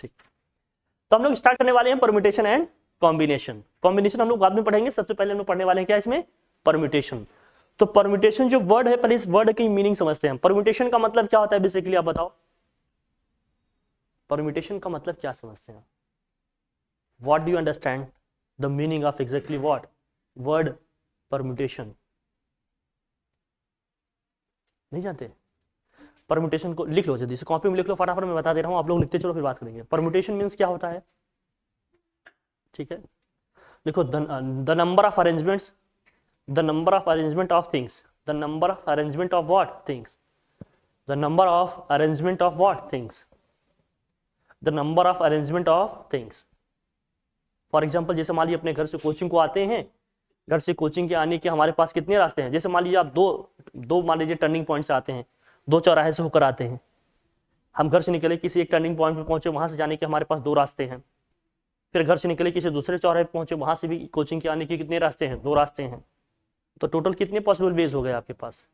ठीक, तो हम लोग स्टार्ट करने वाले हैं परम्यूटेशन एंड कॉम्बिनेशन। कॉम्बिनेशन हम लोग बाद में पढ़ेंगे, सबसे पहले हम लोग पढ़ने वाले हैं क्या इसमें, परम्यूटेशन। तो परम्यूटेशन जो वर्ड है, पहले इस वर्ड की मीनिंग समझते हैं। परम्यूटेशन का मतलब क्या होता है बेसिकली, आप बताओ परम्यूटेशन का मतलब क्या समझते हैं? What do you understand the meaning of exactly what word permutation? नहीं जानते? परम्यूटेशन को लिख लो जल्दी से, कॉपी में लिख लो फटाफट, मैं बता दे रहा हूं, आप लोग लिखते चलो फिर बात करेंगे। परम्यूटेशन मींस क्या होता है, ठीक है, देखो, the number of arrangements, the number of arrangement of things, the number of arrangement of what things, the number of arrangement of what things, the number of arrangement of things. For example, जैसे मान लीजिए अपने घर से coaching को आते हैं, घर से कोचिंग के आने के हमारे पास कितने रास्ते हैं? जैसे मान लीजिए आप दो मान लीजिए टर्निंग पॉइंट से आते हैं, दो चौराहे से होकर आते हैं, हम घर से निकले किसी एक टर्निंग पॉइंट पे पहुंचे, वहां से जाने के हमारे पास दो रास्ते हैं। फिर घर से निकले किसी दूसरे चौराहे पे पहुंचे, वहां से भी कोचिंग के आने के कितने रास्ते हैं? दो रास्ते हैं। तो टोटल कितने पॉसिबल वेज हो गए आपके पास?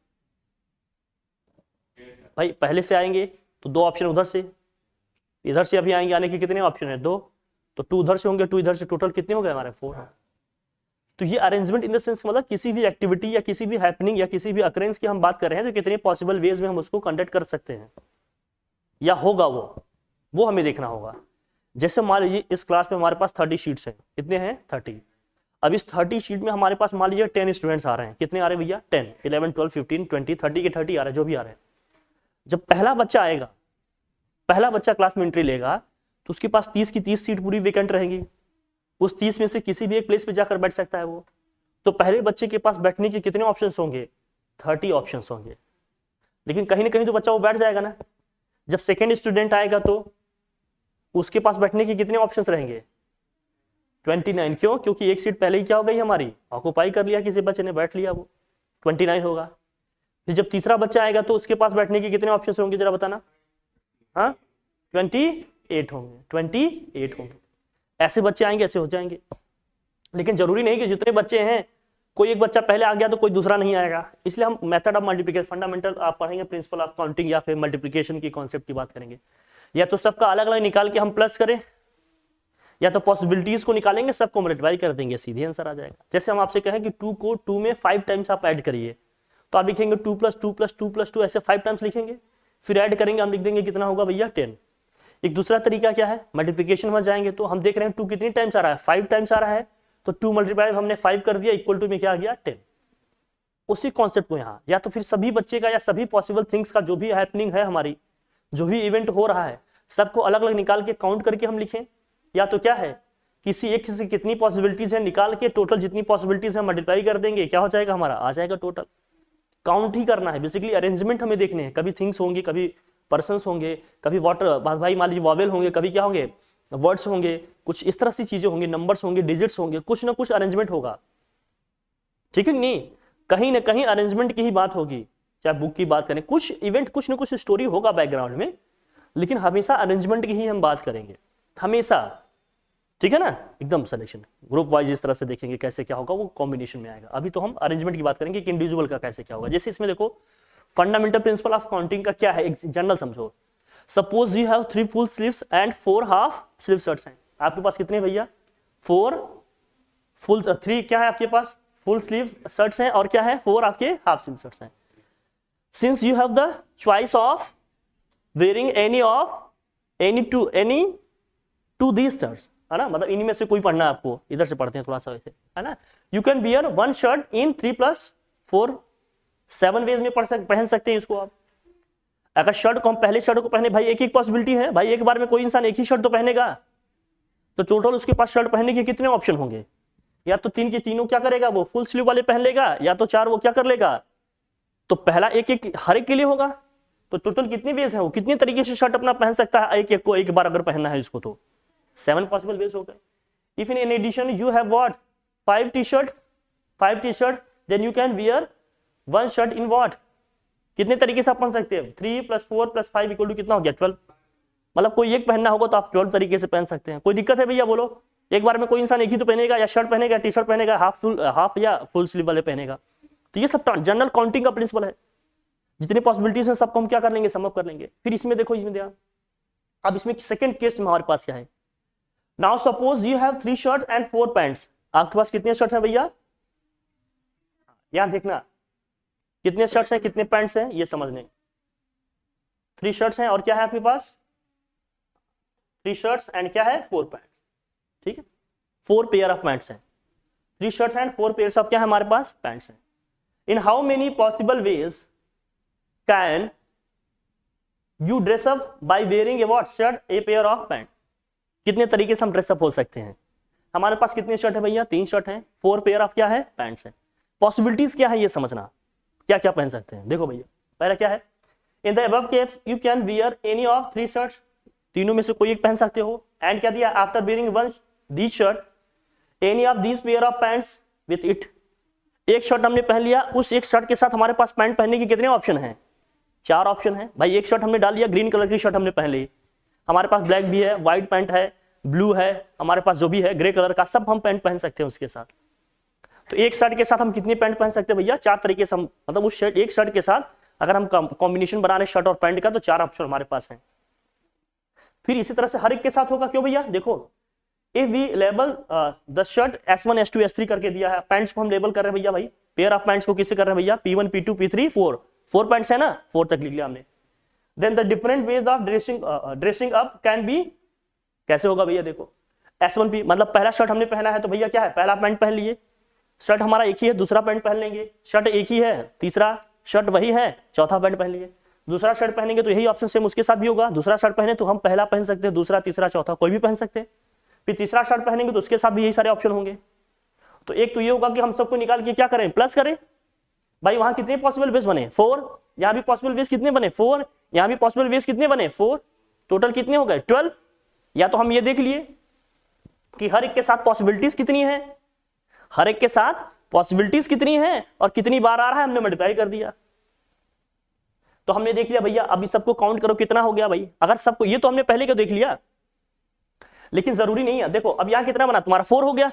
भाई पहले से आएंगे तो दो ऑप्शन उधर से, इधर से अभी आएंगे, आने के कितने ऑप्शन है? दो। तो टू उधर से होंगे, टू इधर से, टोटल कितने हो गए हमारे? 4। तो ये अरेंजमेंट इन द सेंस मतलब किसी भी एक्टिविटी या किसी भी हैपनिंग या किसी भी अकरेंस की हम बात कर रहे हैं, तो कितने पॉसिबल वेज में हम उसको कंडक्ट कर सकते हैं या होगा वो हमें देखना होगा। जैसे मान लीजिए इस क्लास में हमारे पास 30 शीट्स हैं, कितने हैं? 30। अब इस 30 शीट में हमारे पास मान लीजिए 10 स्टूडेंट्स आ रहे हैं, कितने आ रहे हैं भैया? 10, 11, 12, 15, 20, 30 के 30 आ रहे हैं, जो भी आ रहे हैं। जब पहला बच्चा आएगा, पहला बच्चा क्लास में एंट्री लेगा, तो उसके पास 30 की 30 सीट पूरी वेकेंट रहेंगी, उस 30 में से किसी भी एक प्लेस पे जाकर बैठ सकता है वो। तो पहले बच्चे के पास बैठने के कितने ऑप्शंस होंगे? 30 ऑप्शंस होंगे। लेकिन कहीं ना कहीं तो बच्चा वो बैठ जाएगा ना। जब सेकेंड स्टूडेंट आएगा तो उसके पास बैठने के कितने ऑप्शंस रहेंगे? 29। क्यों? क्योंकि एक सीट पहले ही क्या हो गई हमारी? ऑक्युपाई कर लिया, किसी बच्चे ने बैठ लिया, वो 29 होगा। फिर जब तीसरा बच्चा आएगा तो उसके पास बैठने के कितने ऑप्शंस होंगे, जरा बताना? हाँ, 28 होंगे, 28 होंगे। ऐसे बच्चे आएंगे, ऐसे हो जाएंगे। लेकिन जरूरी नहीं कि जितने बच्चे हैं कोई एक बच्चा पहले आ गया तो कोई दूसरा नहीं आएगा। इसलिए हम मेथड ऑफ मल्टीप्लिकेशन, फंडामेंटल आप पढ़ेंगे, प्रिंसिपल ऑफ काउंटिंग या फिर मल्टीप्लिकेशन की कॉन्सेप्ट की बात करेंगे। या तो सबका अलग अलग निकाल के हम प्लस करें, या तो पॉसिबिलिटीज को निकालेंगे, सबको मल्टीप्लाई कर देंगे, सीधे आंसर आ जाएगा। जैसे हम आपसे कहें कि 2 को 2 में 5 टाइम्स आप ऐड करिए, तो आप लिखेंगे 2 + 2 + 2 + 2, ऐसे 5 टाइम्स लिखेंगे। फिर ऐड करेंगे, हम लिख देंगे कितना होगा भैया? 10। एक दूसरा तरीका क्या है, मल्टीप्लिकेशन में जाएंगे तो हम देख रहे हैं 2 कितनी टाइम्स आ रहा है? 5 टाइम्स आ रहा है। तो 2 × हमने 5 कर दिया, इक्वल टू में क्या आ गया? 10। उसी कॉन्सेप्ट को यहाँ, या तो फिर सभी बच्चे का या सभी पॉसिबल थिंग्स का जो भी हैपनिंग है हमारी, जो भी इवेंट हो रहा है, सबको अलग अलग निकाल के काउंट करके हम लिखें। या तो क्या है, किसी एक से कितनी पॉसिबिलिटीज है निकाल के टोटल जितनी पॉसिबिलिटीज है मल्टीप्लाई कर देंगे, क्या हो जाएगा हमारा? आ जाएगा टोटल। काउंट ही करना है बेसिकली, अरेंजमेंट हमें देखने हैं। कभी थिंग्स होंगे, कभी पर्सन्स होंगे, कभी वाटर भाई मान लीजिए वॉवेल होंगे, कभी क्या होंगे? वर्ड्स होंगे, कुछ इस तरह से चीजें होंगी, नंबर्स होंगे, डिजिट्स होंगे, कुछ ना कुछ अरेंजमेंट होगा। ठीक है कि नहीं? कहीं ना कहीं अरेंजमेंट की ही बात होगी। चाहे बुक की बात करें, कुछ इवेंट, कुछ ना कुछ स्टोरी होगा बैकग्राउंड में, लेकिन हमेशा अरेंजमेंट की ही हम बात करेंगे, हमेशा। ठीक है ना? एकदम सिलेक्शन ग्रुप वाइज इस तरह से देखेंगे कैसे क्या होगा, वो कॉम्बिनेशन में आएगा। अभी तो हम अरेंजमेंट की बात करेंगे कि इंडिविजुअल का कैसे क्या होगा। जैसे इसमें देखो, फंडामेंटल प्रिंसिपल ऑफ काउंटिंग का क्या है, एक जनरल समझो। Suppose you have 3 full sleeves and 4 half sleeve shirts हैं। आपके पास कितने भैया? 4 फुल, 3 क्या है आपके पास? फुल स्लीव शर्ट्स हैं, और क्या है? 4 आपके हाफ स्लीव शर्ट्स हैं। Since you have the choice of wearing any two these shirts, है ना, मतलब इन्हीं में से कोई पढ़ना है आपको, इधर से पढ़ते हैं थोड़ा सा वैसे, है ना। You can wear 1 shirt in 3 + 4, 7 ways में पहन सकते हैं इसको आप। अगर शर्ट को हम पहले शर्ट को पहने, भाई एक पॉसिबिलिटी है भाई, एक बार में कोई इंसान एक ही शर्ट तो पहनेगा, तो टोटल उसके पास शर्ट पहनने के कितने ऑप्शन होंगे? या तो 3 के तीनों क्या करेगा, वो फुल स्लीव वाले पहन लेगा, या तो 4 वो क्या कर लेगा, तो पहला एक हर एक के लिए होगा। तो टोटल कितने वेज है, वो कितने तरीके से शर्ट अपना पहन सकता है, एक को एक बार अगर पहनना है इसको, तो 7 पॉसिबल वेज हो गए। If in addition you have what 5 T-shirt, then you can wear 1 shirt in what, कितने तरीके से आप पहन सकते हैं? 3 + 4 + 5 = कितना हो गया? 12। मतलब कोई एक पहनना होगा तो आप 12 तरीके से पहन सकते हैं। कोई दिक्कत है भैया बोलो? एक बार में कोई इंसान एक ही तो पहनेगा, या शर्ट पहनेगा, टी-शर्ट पहनेगा, हाफ या फुल स्लीव वाले पहनेगा। तो ये सब जनरल काउंटिंग का प्रिंसिपल है। जितनी पॉसिबिलिटीज हैं सबको हम क्या कर लेंगे? सम अप कर लेंगे। फिर इसमें देखो, इसमें देखा अब इसमें सेकंड केस में हमारे पास क्या है, now suppose you have 3 shirt and 4 pants. आपके पास कितने शर्ट है भैया, यहां देखना कितने शर्ट्स हैं कितने पैंट्स हैं, ये समझने। 3 शर्ट्स हैं और क्या है आपके पास, 3 शर्ट्स एंड क्या है 4 पैंट्स, ठीक है, 4 पेयर ऑफ पैंट्स हैं। 3 शर्ट्स एंड 4 पेयर्स ऑफ क्या है हमारे पास, पैंट्स हैं। इन how many possible ways can you dress up by wearing A what shirt a pair of pant. कितने तरीके से हम ड्रेसअप हो सकते हैं। हमारे पास कितने शर्ट है भैया, 3 शर्ट हैं, 4 पेयर ऑफ क्या है, पैंट्स हैं। पॉसिबिलिटीज क्या है ये समझना, क्या क्या पहन सकते हैं। देखो भैया पहला क्या है, in the above case you can wear any of 3 shirts, तीनों में से कोई एक पहन सकते हो। एंड क्या दिया, after wearing one this shirt any of this pair of pants with it. एक शर्ट हमने पहन लिया, उस एक शर्ट के साथ हमारे पास पैंट पहनने के कितने ऑप्शन हैं, 4 ऑप्शन है भाई। एक शर्ट हमने डाल लिया, ग्रीन कलर की शर्ट हमने पहन ली, हमारे पास ब्लैक भी है, व्हाइट पैंट है, ब्लू है, हमारे पास जो भी है ग्रे कलर का, सब हम पैंट पहन सकते हैं उसके साथ। तो एक शर्ट के साथ हम कितने पैंट पहन सकते हैं भैया, 4 तरीके से हम, मतलब उस शर्ट एक शर्ट के साथ अगर हम कॉम्बिनेशन बना रहे शर्ट और पैंट का तो 4 ऑप्शन हमारे पास है। फिर इसी तरह से हर एक के साथ होगा, क्यों भैया, देखो if we label the shirt S1 S2 S3 करके दिया है, पैंट्स को हम लेबल कर रहे हैं भैया, भाई पेयर ऑफ पैंट्स को किससे कर रहे हैं भैया, P1 P2 P3 4 पैंट्स है ना, 4 तक लिख लिया हमने। Then the different ways of dressing up can be, कैसे होगा भैया, देखो S1 P मतलब पहला शर्ट हमने पहना है तो भैया क्या है, पहला पैंट पहन लिए, शर्ट हमारा एक ही है, दूसरा पैंट पहन लेंगे, शर्ट एक ही है, तीसरा शर्ट वही है, चौथा पैंट पहन लिए। दूसरा शर्ट पहनेंगे तो यही ऑप्शन सेम उसके साथ भी होगा, दूसरा शर्ट पहने तो हम पहला पहन सकते हैं, दूसरा तीसरा चौथा कोई भी पहन सकते हैं। फिर तीसरा शर्ट पहनेंगे तो उसके साथ भी यही सारे ऑप्शन होंगे। तो एक तो ये होगा कि हम सबको निकाल के क्या करें, प्लस करें। भाई वहां कितने पॉसिबल वेज बने, 4, यहाँ भी पॉसिबल वेज कितने बने 4, यहाँ भी पॉसिबल वेज कितने बने 4, टोटल कितने हो गए 12। या तो हम ये देख लिए कि हर एक के साथ पॉसिबिलिटीज कितनी है, हर एक के साथ पॉसिबिलिटीज कितनी है और कितनी बार आ रहा है, हमने मल्टीप्लाई कर दिया। तो हमने देख लिया भैया, अभी सबको काउंट करो कितना हो गया भाई, अगर सबको, ये तो हमने पहले क्यों देख लिया, लेकिन जरूरी नहीं है। देखो अब यहां कितना बना, तुम्हारा 4 हो गया,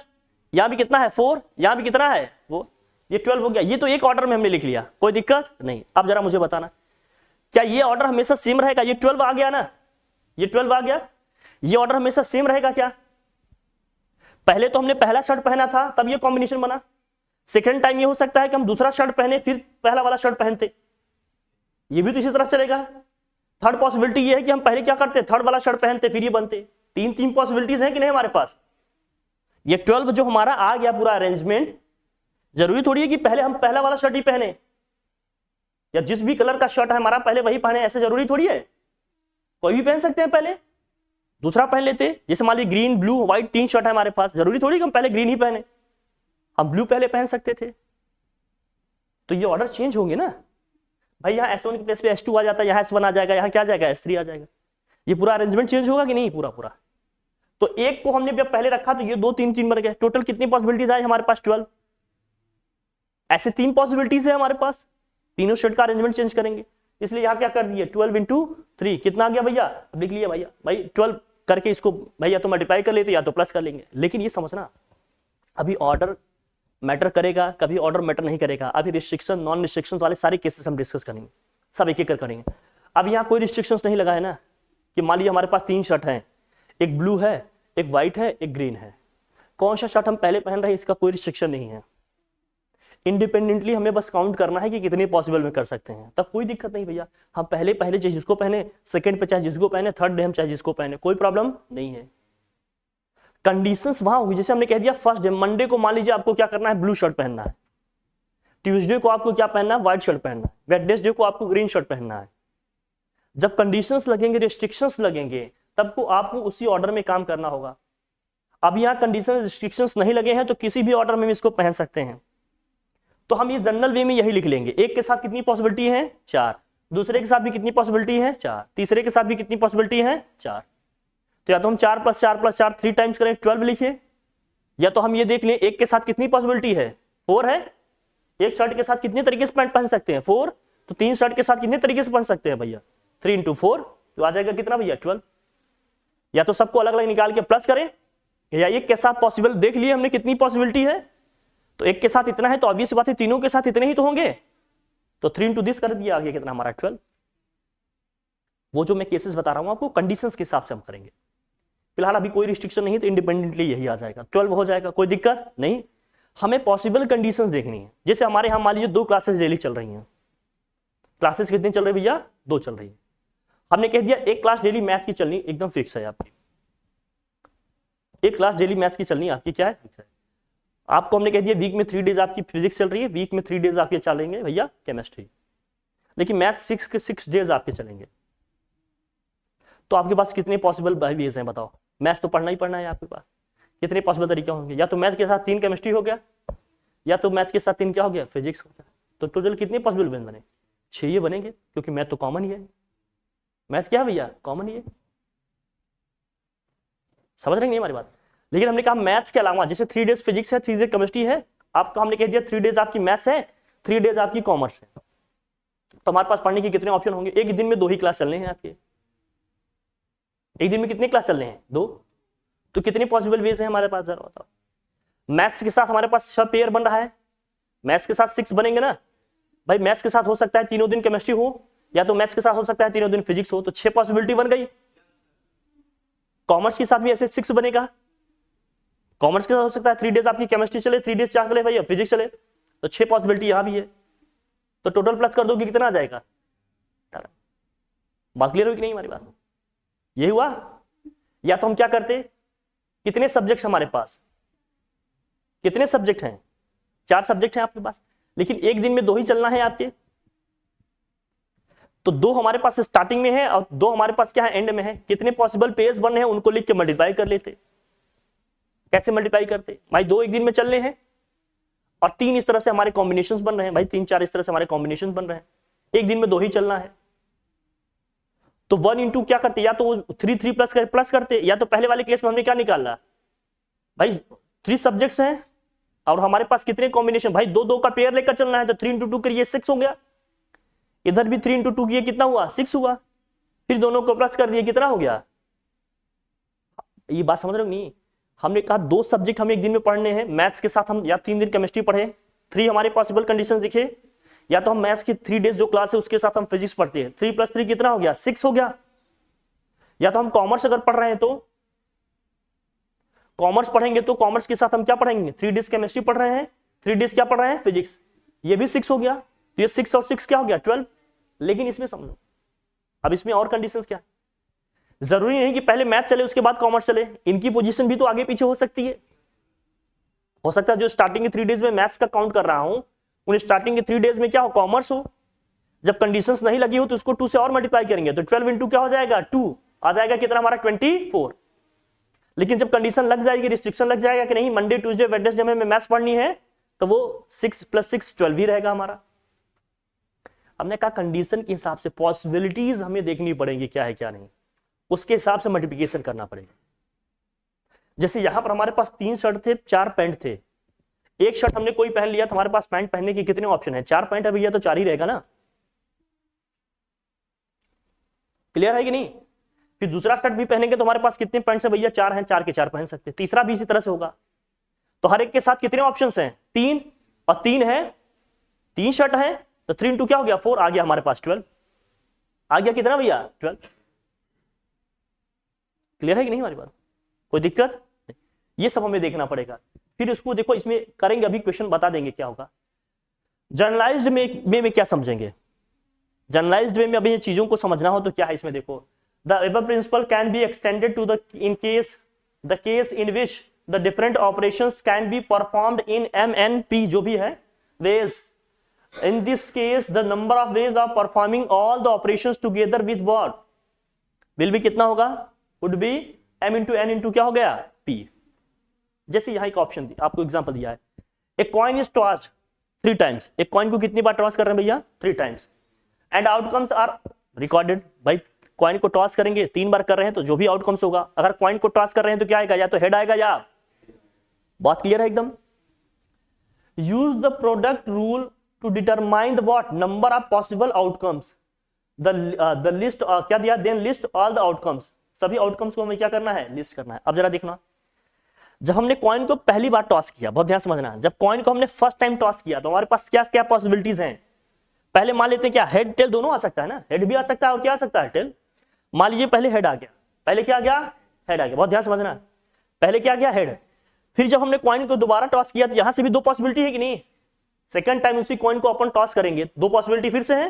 यहां भी कितना है 4, यहां भी कितना है वो, ये 12 हो गया। ये तो एक ऑर्डर में हमने लिख लिया, कोई दिक्कत नहीं। अब जरा मुझे बताना, क्या ये ऑर्डर हमेशा सेम रहेगा, ये 12 आ गया ना, ये 12 आ गया, ये ऑर्डर हमेशा सेम रहेगा क्या। पहले तो हमने पहला शर्ट पहना था तब ये कॉम्बिनेशन बना, सेकेंड टाइम ये हो सकता है कि हम दूसरा शर्ट पहने फिर पहला वाला शर्ट पहनते, ये भी तो इसी तरह चलेगा। थर्ड पॉसिबिलिटी ये है कि हम पहले क्या करते, थर्ड वाला शर्ट पहनते फिर ये बनते। तीन पॉसिबिलिटीज हैं कि नहीं हमारे पास। ये 12 जो हमारा आ गया पूरा अरेंजमेंट, जरूरी थोड़ी है कि पहले हम पहला वाला शर्ट ही पहने, या जिस भी कलर का शर्ट है हमारा पहले वही पहने, ऐसे जरूरी थोड़ी है। कोई भी पहन सकते हैं, पहले दूसरा पहन लेते। जैसे मान लीजिए ग्रीन ब्लू व्हाइट 3 शर्ट है हमारे पास, जरूरी थोड़ी कि हम पहले ग्रीन ही पहने, हम ब्लू पहले पहन सकते थे। तो ये ऑर्डर चेंज होंगे ना भाई, यहाँ S1 के प्लेस पे S2 आ जाता है, यहाँ S1 आ जाएगा, यहाँ क्या आ जाएगा S3 आ जाएगा। ये पूरा अरेंजमेंट चेंज होगा कि नहीं, पूरा। तो एक को हमने जब पहले रखा तो ये 2 3 बन गए, टोटल कितनी पॉसिबिलिटीज आई हमारे पास 12। ऐसे 3 पॉसिबिलिटीज है हमारे पास, तीनों शर्ट का अरेंजमेंट चेंज करेंगे, इसलिए यहाँ क्या कर दिए 12 × 3 कितना आ गया भैया, अब लिख लिया भैया, भाई 12 करके इसको भैया तो मल्टीप्लाई कर लेते या तो प्लस कर लेंगे। लेकिन ये समझना, अभी ऑर्डर मैटर करेगा, कभी ऑर्डर मैटर नहीं करेगा। अभी रिस्ट्रिक्शन नॉन रिस्ट्रिक्शन वाले सारे केसेस हम डिस्कस करेंगे, सब एक एक करेंगे। अब यहाँ कोई रिस्ट्रिक्शंस नहीं लगा है ना, कि मान लीजिए हमारे पास 3 शर्ट हैं, एक ब्लू है, एक व्हाइट है, एक ग्रीन है, कौन सा शर्ट हम पहले पहन रहे हैं इसका कोई रिस्ट्रिक्शन नहीं है। इंडिपेंडेंटली हमें बस काउंट करना है कि कितने पॉसिबल में कर सकते हैं, तब कोई दिक्कत नहीं भैया। हम पहले चाहे जिसको पहने, सेकंड पे चाहे जिसको पहने, थर्ड डे हम चाहे जिसको पहने, कोई प्रॉब्लम नहीं है। कंडीशंस वहां होगी, जैसे हमने कह दिया फर्स्ट डे मंडे को मान लीजिए आपको क्या करना है, ब्लू शर्ट पहनना है, ट्यूसडे को आपको क्या पहनना है, व्हाइट शर्ट पहनना है, वेडनेसडे को आपको ग्रीन शर्ट पहनना है। जब कंडीशंस लगेंगे, रिस्ट्रिक्शंस लगेंगे, तब को आपको उसी ऑर्डर में काम करना होगा। अब यहाँ कंडीशन रिस्ट्रिक्शंस नहीं लगे हैं तो किसी भी ऑर्डर में इसको पहन सकते हैं। तो हम ये जनरल वे में यही लिख लेंगे, एक के साथ कितनी पॉसिबिलिटी है 4, दूसरे के साथ भी कितनी पॉसिबिलिटी है 4, तीसरे के साथ भी कितनी पॉसिबिलिटी है 4। तो या तो हम 4 + 4 + 4 3 टाइम्स करें 12 लिखिए, या तो हम ये देख लें एक के साथ कितनी पॉसिबिलिटी है 4 है, एक शर्ट के साथ कितने तरीके से पैंट पहन सकते हैं 4, तो 3 शर्ट के साथ कितने तरीके से पहन सकते हैं भैया 3 × 4, तो आ जाएगा कितना भैया 12। या तो सबको अलग अलग निकाल के प्लस करें, या एक के साथ पॉसिबल देख लिए हमने कितनी पॉसिबिलिटी है, तो एक के साथ इतना है तो ऑब्वियस बात है तीनों के साथ इतने ही तो होंगे, तो 3 × दिस कर दिया, आगे कितना हमारा 12। वो जो मैं केसेस बता रहा हूं आपको कंडीशंस के हिसाब से हम करेंगे। फिलहाल अभी कोई रिस्ट्रिक्शन नहीं है तो इंडिपेंडेंटली यही आ जाएगा, 12 हो जाएगा, कोई दिक्कत नहीं। हमें पॉसिबल कंडीशंस देखनी है। जैसे हमारे यहाँ मान लीजिए 2 क्लासेस डेली चल रही हैं। क्लासेस कितनी चल रही है भैया? 2 चल रही है। हमने कह दिया एक क्लास डेली मैथ की चलनी एकदम फिक्स है आपकी, एक क्लास डेली मैथ्स की चलनी आपकी क्या है? फिक्स है। आपको हमने कह दिया वीक में 3 डेज आपकी फिजिक्स चल रही है, वीक में 3 डेज आपके चलेंगे भैया केमिस्ट्री, लेकिन मैथ्स 6 के 6 डेज आपके चलेंगे। तो आपके पास कितने पॉसिबल वेज हैं बताओ? मैथ्स तो पढ़ना ही पढ़ना है आपके पास, कितने पॉसिबल तरीके होंगे? या तो मैथ्स के साथ 3 केमिस्ट्री हो गया, या तो मैथ्स के साथ 3 क्या हो गया? फिजिक्स हो गया। तो टोटल कितने पॉसिबल वेज बने? 6 ये बनेंगे, क्योंकि मैथ तो कॉमन ही है। मैथ क्या है भैया? कॉमन ही है। समझ रहे नहीं हमारी बात? लेकिन हमने कहा मैथ्स के अलावा जैसे 3 डेज फिजिक्स है, 3 डेज केमिस्ट्री है, आपका हमने कह दिया 3 डेज आपकी मैथ्स है, 3 डेज आपकी कॉमर्स है। तो हमारे पास पढ़ने के कितने ऑप्शन होंगे? एक दिन में 2 ही क्लास चलने हैं आपके। एक दिन में कितने क्लास चलने हैं? 2। तो कितने पॉसिबल वेज हैं हमारे पास? जरा बताओ। मैथ्स के साथ हमारे पास 6 पेयर बन रहा है, मैथ्स के साथ 6 बनेंगे ना भाई। मैथ्स के साथ हो सकता है तीनों दिन केमिस्ट्री हो, या तो मैथ्स के साथ हो सकता है तीनों दिन फिजिक्स हो, तो 6 पॉसिबिलिटी बन गई। कॉमर्स के साथ भी ऐसे 6 बनेगा। कॉमर्स के साथ हो सकता है 3 डेज आपकी केमिस्ट्री चले, 3 डेज क्या चले भैया? फिजिक्स चले, तो 6 पॉसिबिलिटी यहां भी है। तो टोटल प्लस कर दोगे कितना आ जाएगा? बात क्लियर हुई कि नहीं हमारी बात? यही हुआ। या तो हम क्या करते, कितने सब्जेक्ट हमारे पास? कितने सब्जेक्ट हैं? 4 सब्जेक्ट हैं आपके पास, लेकिन एक दिन में 2 ही चलना है आपके। तो 2 हमारे पास स्टार्टिंग में है और 2 हमारे पास क्या है? एंड में है। कितने पॉसिबल पेयर्स बन रहे हैं उनको लिख के मल्टीप्लाई कर लेते। कैसे मल्टीप्लाई करते भाई? 2 एक दिन में चलने हैं और 3 इस तरह से हमारे कॉम्बिनेशंस बन रहे हैं भाई, 3 4 इस तरह से हमारे कॉम्बिनेशंस बन रहे हैं। एक दिन में 2 ही चलना है, तो 1 इंटू क्या करते? या तो 3 3 प्लस करते, या तो पहले वाले केस में हमने क्या निकाला भाई? 3 सब्जेक्ट्स हैं और हमारे पास कितने कॉम्बिनेशन भाई? 2 2 का पेयर लेकर चलना है, तो 3 इंटू 2 करिए 6 हो गया। इधर भी 3 इंटू 2 किए कितना हुआ? 6 हुआ। फिर दोनों को प्लस कर दिए, कितना हो गया? ये बात समझ रहे हो नहीं? हमने कहा 2 सब्जेक्ट हमें एक दिन में पढ़ने हैं। मैथ्स के साथ हम या 3 दिन केमिस्ट्री पढ़े, 3 हमारे पॉसिबल कंडीशन दिखे, या तो हम मैथ्स की 3 डेज जो क्लास है उसके साथ हम फिजिक्स पढ़ते हैं, 3 + 3 कितना हो गया? 6 हो गया। या तो हम कॉमर्स अगर पढ़ रहे हैं तो कॉमर्स पढ़ेंगे, तो कॉमर्स के साथ हम क्या पढ़ेंगे? 3 डेज केमिस्ट्री पढ़ रहे हैं, 3 डेज क्या पढ़ रहे हैं? फिजिक्स, ये भी 6 हो गया। तो ये 6 और 6 क्या हो गया? 12। लेकिन इसमें समझो, अब इसमें और कंडीशंस क्या? जरूरी नहीं कि पहले मैथ चले उसके बाद कॉमर्स चले, इनकी पोजीशन भी तो आगे पीछे हो सकती है। हो सकता है जो स्टार्टिंग के 3 डेज में मैथ्स का काउंट कर रहा हूं, उन स्टार्टिंग के 3 डेज में क्या हो? कॉमर्स हो। जब कंडीशंस नहीं लगी हो तो उसको 2 से और मल्टीप्लाई करेंगे, तो 12 इंटू क्या हो जाएगा? 2 आ जाएगा। कितना हमारा? 24। लेकिन जब कंडीशन लग जाएगी, रिस्ट्रिक्शन लग जाएगा कि नहीं मंडे ट्यूसडे वेडनेसडे में मैथ्स पढ़नी है, तो वो 6 + 6 12 ही रहेगा हमारा। हमने कहा कंडीशन के हिसाब से पॉसिबिलिटीज हमें देखनी पड़ेगी क्या है क्या नहीं, उसके हिसाब से मल्टीप्लिकेशन करना पड़ेगा। जैसे यहां पर हमारे पास 3 शर्ट थे, 4 पैंट थे। एक शर्ट हमने कोई पहन लिया तो हमारे पास पैंट पहनने के कितने ऑप्शन है? 4 पैंट है भैया, तो 4 ही रहेगा ना। क्लियर है कि नहीं? फिर दूसरा शर्ट भी पहनेंगे तो हमारे पास कितने पैंट्स है भैया? 4 हैं, 4 के 4 पहन सकते। तीसरा भी इसी तरह से होगा। तो हर एक के साथ कितने ऑप्शंस हैं? 3 और 3 है, 3 शर्ट है, तो 3 इंटू क्या हो गया? 4 आ गया हमारे पास 12 आ गया। कितना भैया? 12। क्लियर है कि नहीं हमारी बात? कोई दिक्कत नहीं। ये सब हमें देखना पड़ेगा। फिर उसको देखो, इसमें करेंगे अभी, क्वेश्चन बता देंगे क्या होगा। जनरलाइज्ड में क्या समझेंगे? जनरलाइज्ड वे में अभी ये चीजों को समझना हो तो क्या है इसमें देखो, the above principle can be extended to the case in which the different operations can be performed in MNP जो भी है ways. In this case the number of ways of performing all the operations together with what will be कितना होगा? Would be M into N into क्या हो गया? P। जैसे यहां एक ऑप्शन आपको एग्जांपल दिया है, a coin is tossed 3 times. एक कॉइन को कितनी बार टॉस कर रहे हैं भैया? 3 times. And outcomes are recorded. भाई कॉइन को टॉस करेंगे 3 बार कर रहे हैं तो जो भी आउटकम्स होगा, अगर कॉइन को टॉस कर रहे हैं तो क्या आएगा? या तो हेड आएगा या। बात क्लियर है एकदम? Use the product rule to determine the what number of possible outcomes. The list क्या दिया? Then list all the outcomes. सभी आउटकम्स को हमें क्या करना है? लिस्ट करना है। अब जरा देखना, जब हमने कॉइन को पहली बार टॉस किया, बहुत ध्यान समझना, जब कॉइन को हमने फर्स्ट टाइम टॉस किया तो हमारे पास क्या क्या पॉसिबिलिटीज हैं? पहले मान लेते हैं क्या हेड टेल दोनों आ सकता है ना, हेड भी आ सकता है और क्या आ सकता है? टेल। मान लीजिए पहले हेड आ गया, पहले क्या आ गया, हेड आ गया, बहुत ध्यान समझना, पहले क्या गया, हेड। फिर जब हमने कॉइन को दोबारा टॉस किया तो यहां से भी दो पॉसिबिलिटी है कि नहीं, सेकंड टाइम उसी कॉइन को अपन टॉस करेंगे, दो पॉसिबिलिटी फिर से है,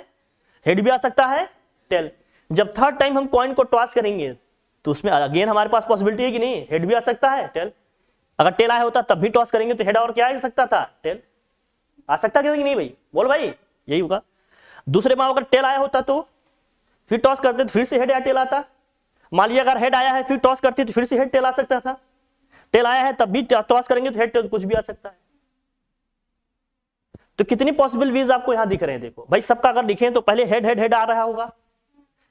हेड भी आ सकता है, टेल। जब थर्ड टाइम हम कॉइन को टॉस करेंगे तो उसमें अगेन हमारे पास पॉसिबिलिटी है कि नहीं, हेड भी आ सकता है, टेल। अगर टेल आया होता तब भी टॉस करेंगे तो हेड और क्या आ सकता था, टेल। आ सकता कि नहीं भाई, बोल भाई, यही होगा। दूसरे बार अगर टेल आया होता तो फिर टॉस करते तो फिर से हेड या टेल आता। मान लीजिए अगर हेड आया है फिर टॉस करते तो फिर से हेड टेल आ सकता था, टेल आया है तब भी टॉस करेंगे तो हेड टेल कुछ भी आ सकता है। तो कितनी पॉसिबल वेज आपको यहां दिख रहे हैं, देखो भाई, सबका अगर दिखें तो पहले हेड हेड हेड आ रहा होगा,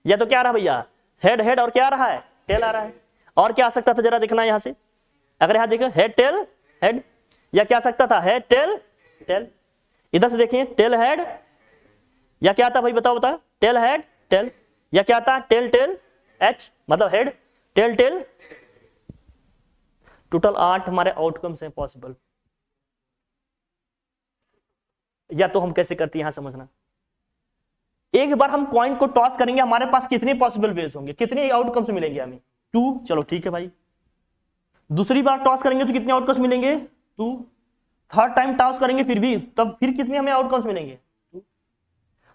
या तो क्या आ रहा भैया, हेड हेड और क्या आ रहा है, टेल आ रहा है। और क्या आ सकता था जरा देखना यहां से, अगर यहां देखें हेड टेल हेड, या क्या आ सकता था, हेड टेल टेल। इधर से देखिए टेल हेड, या क्या आता भाई, बताओ बताओ, टेल हेड टेल, या क्या आता, टेल टेल एच, मतलब हेड टेल टेल। टोटल 8 हमारे आउटकम्स हैं पॉसिबल। या तो हम कैसे करते हैं यहां समझना, एक बार हम कॉइन को टॉस करेंगे हमारे पास कितने पॉसिबल वेज होंगे, कितने आउटकम्स मिलेंगे हमें, 2, चलो ठीक है भाई। दूसरी बार टॉस करेंगे तो कितने आउटकम्स मिलेंगे, 2। थर्ड टाइम टॉस करेंगे फिर भी, तब फिर कितने हमें आउटकम्स मिलेंगे, 2।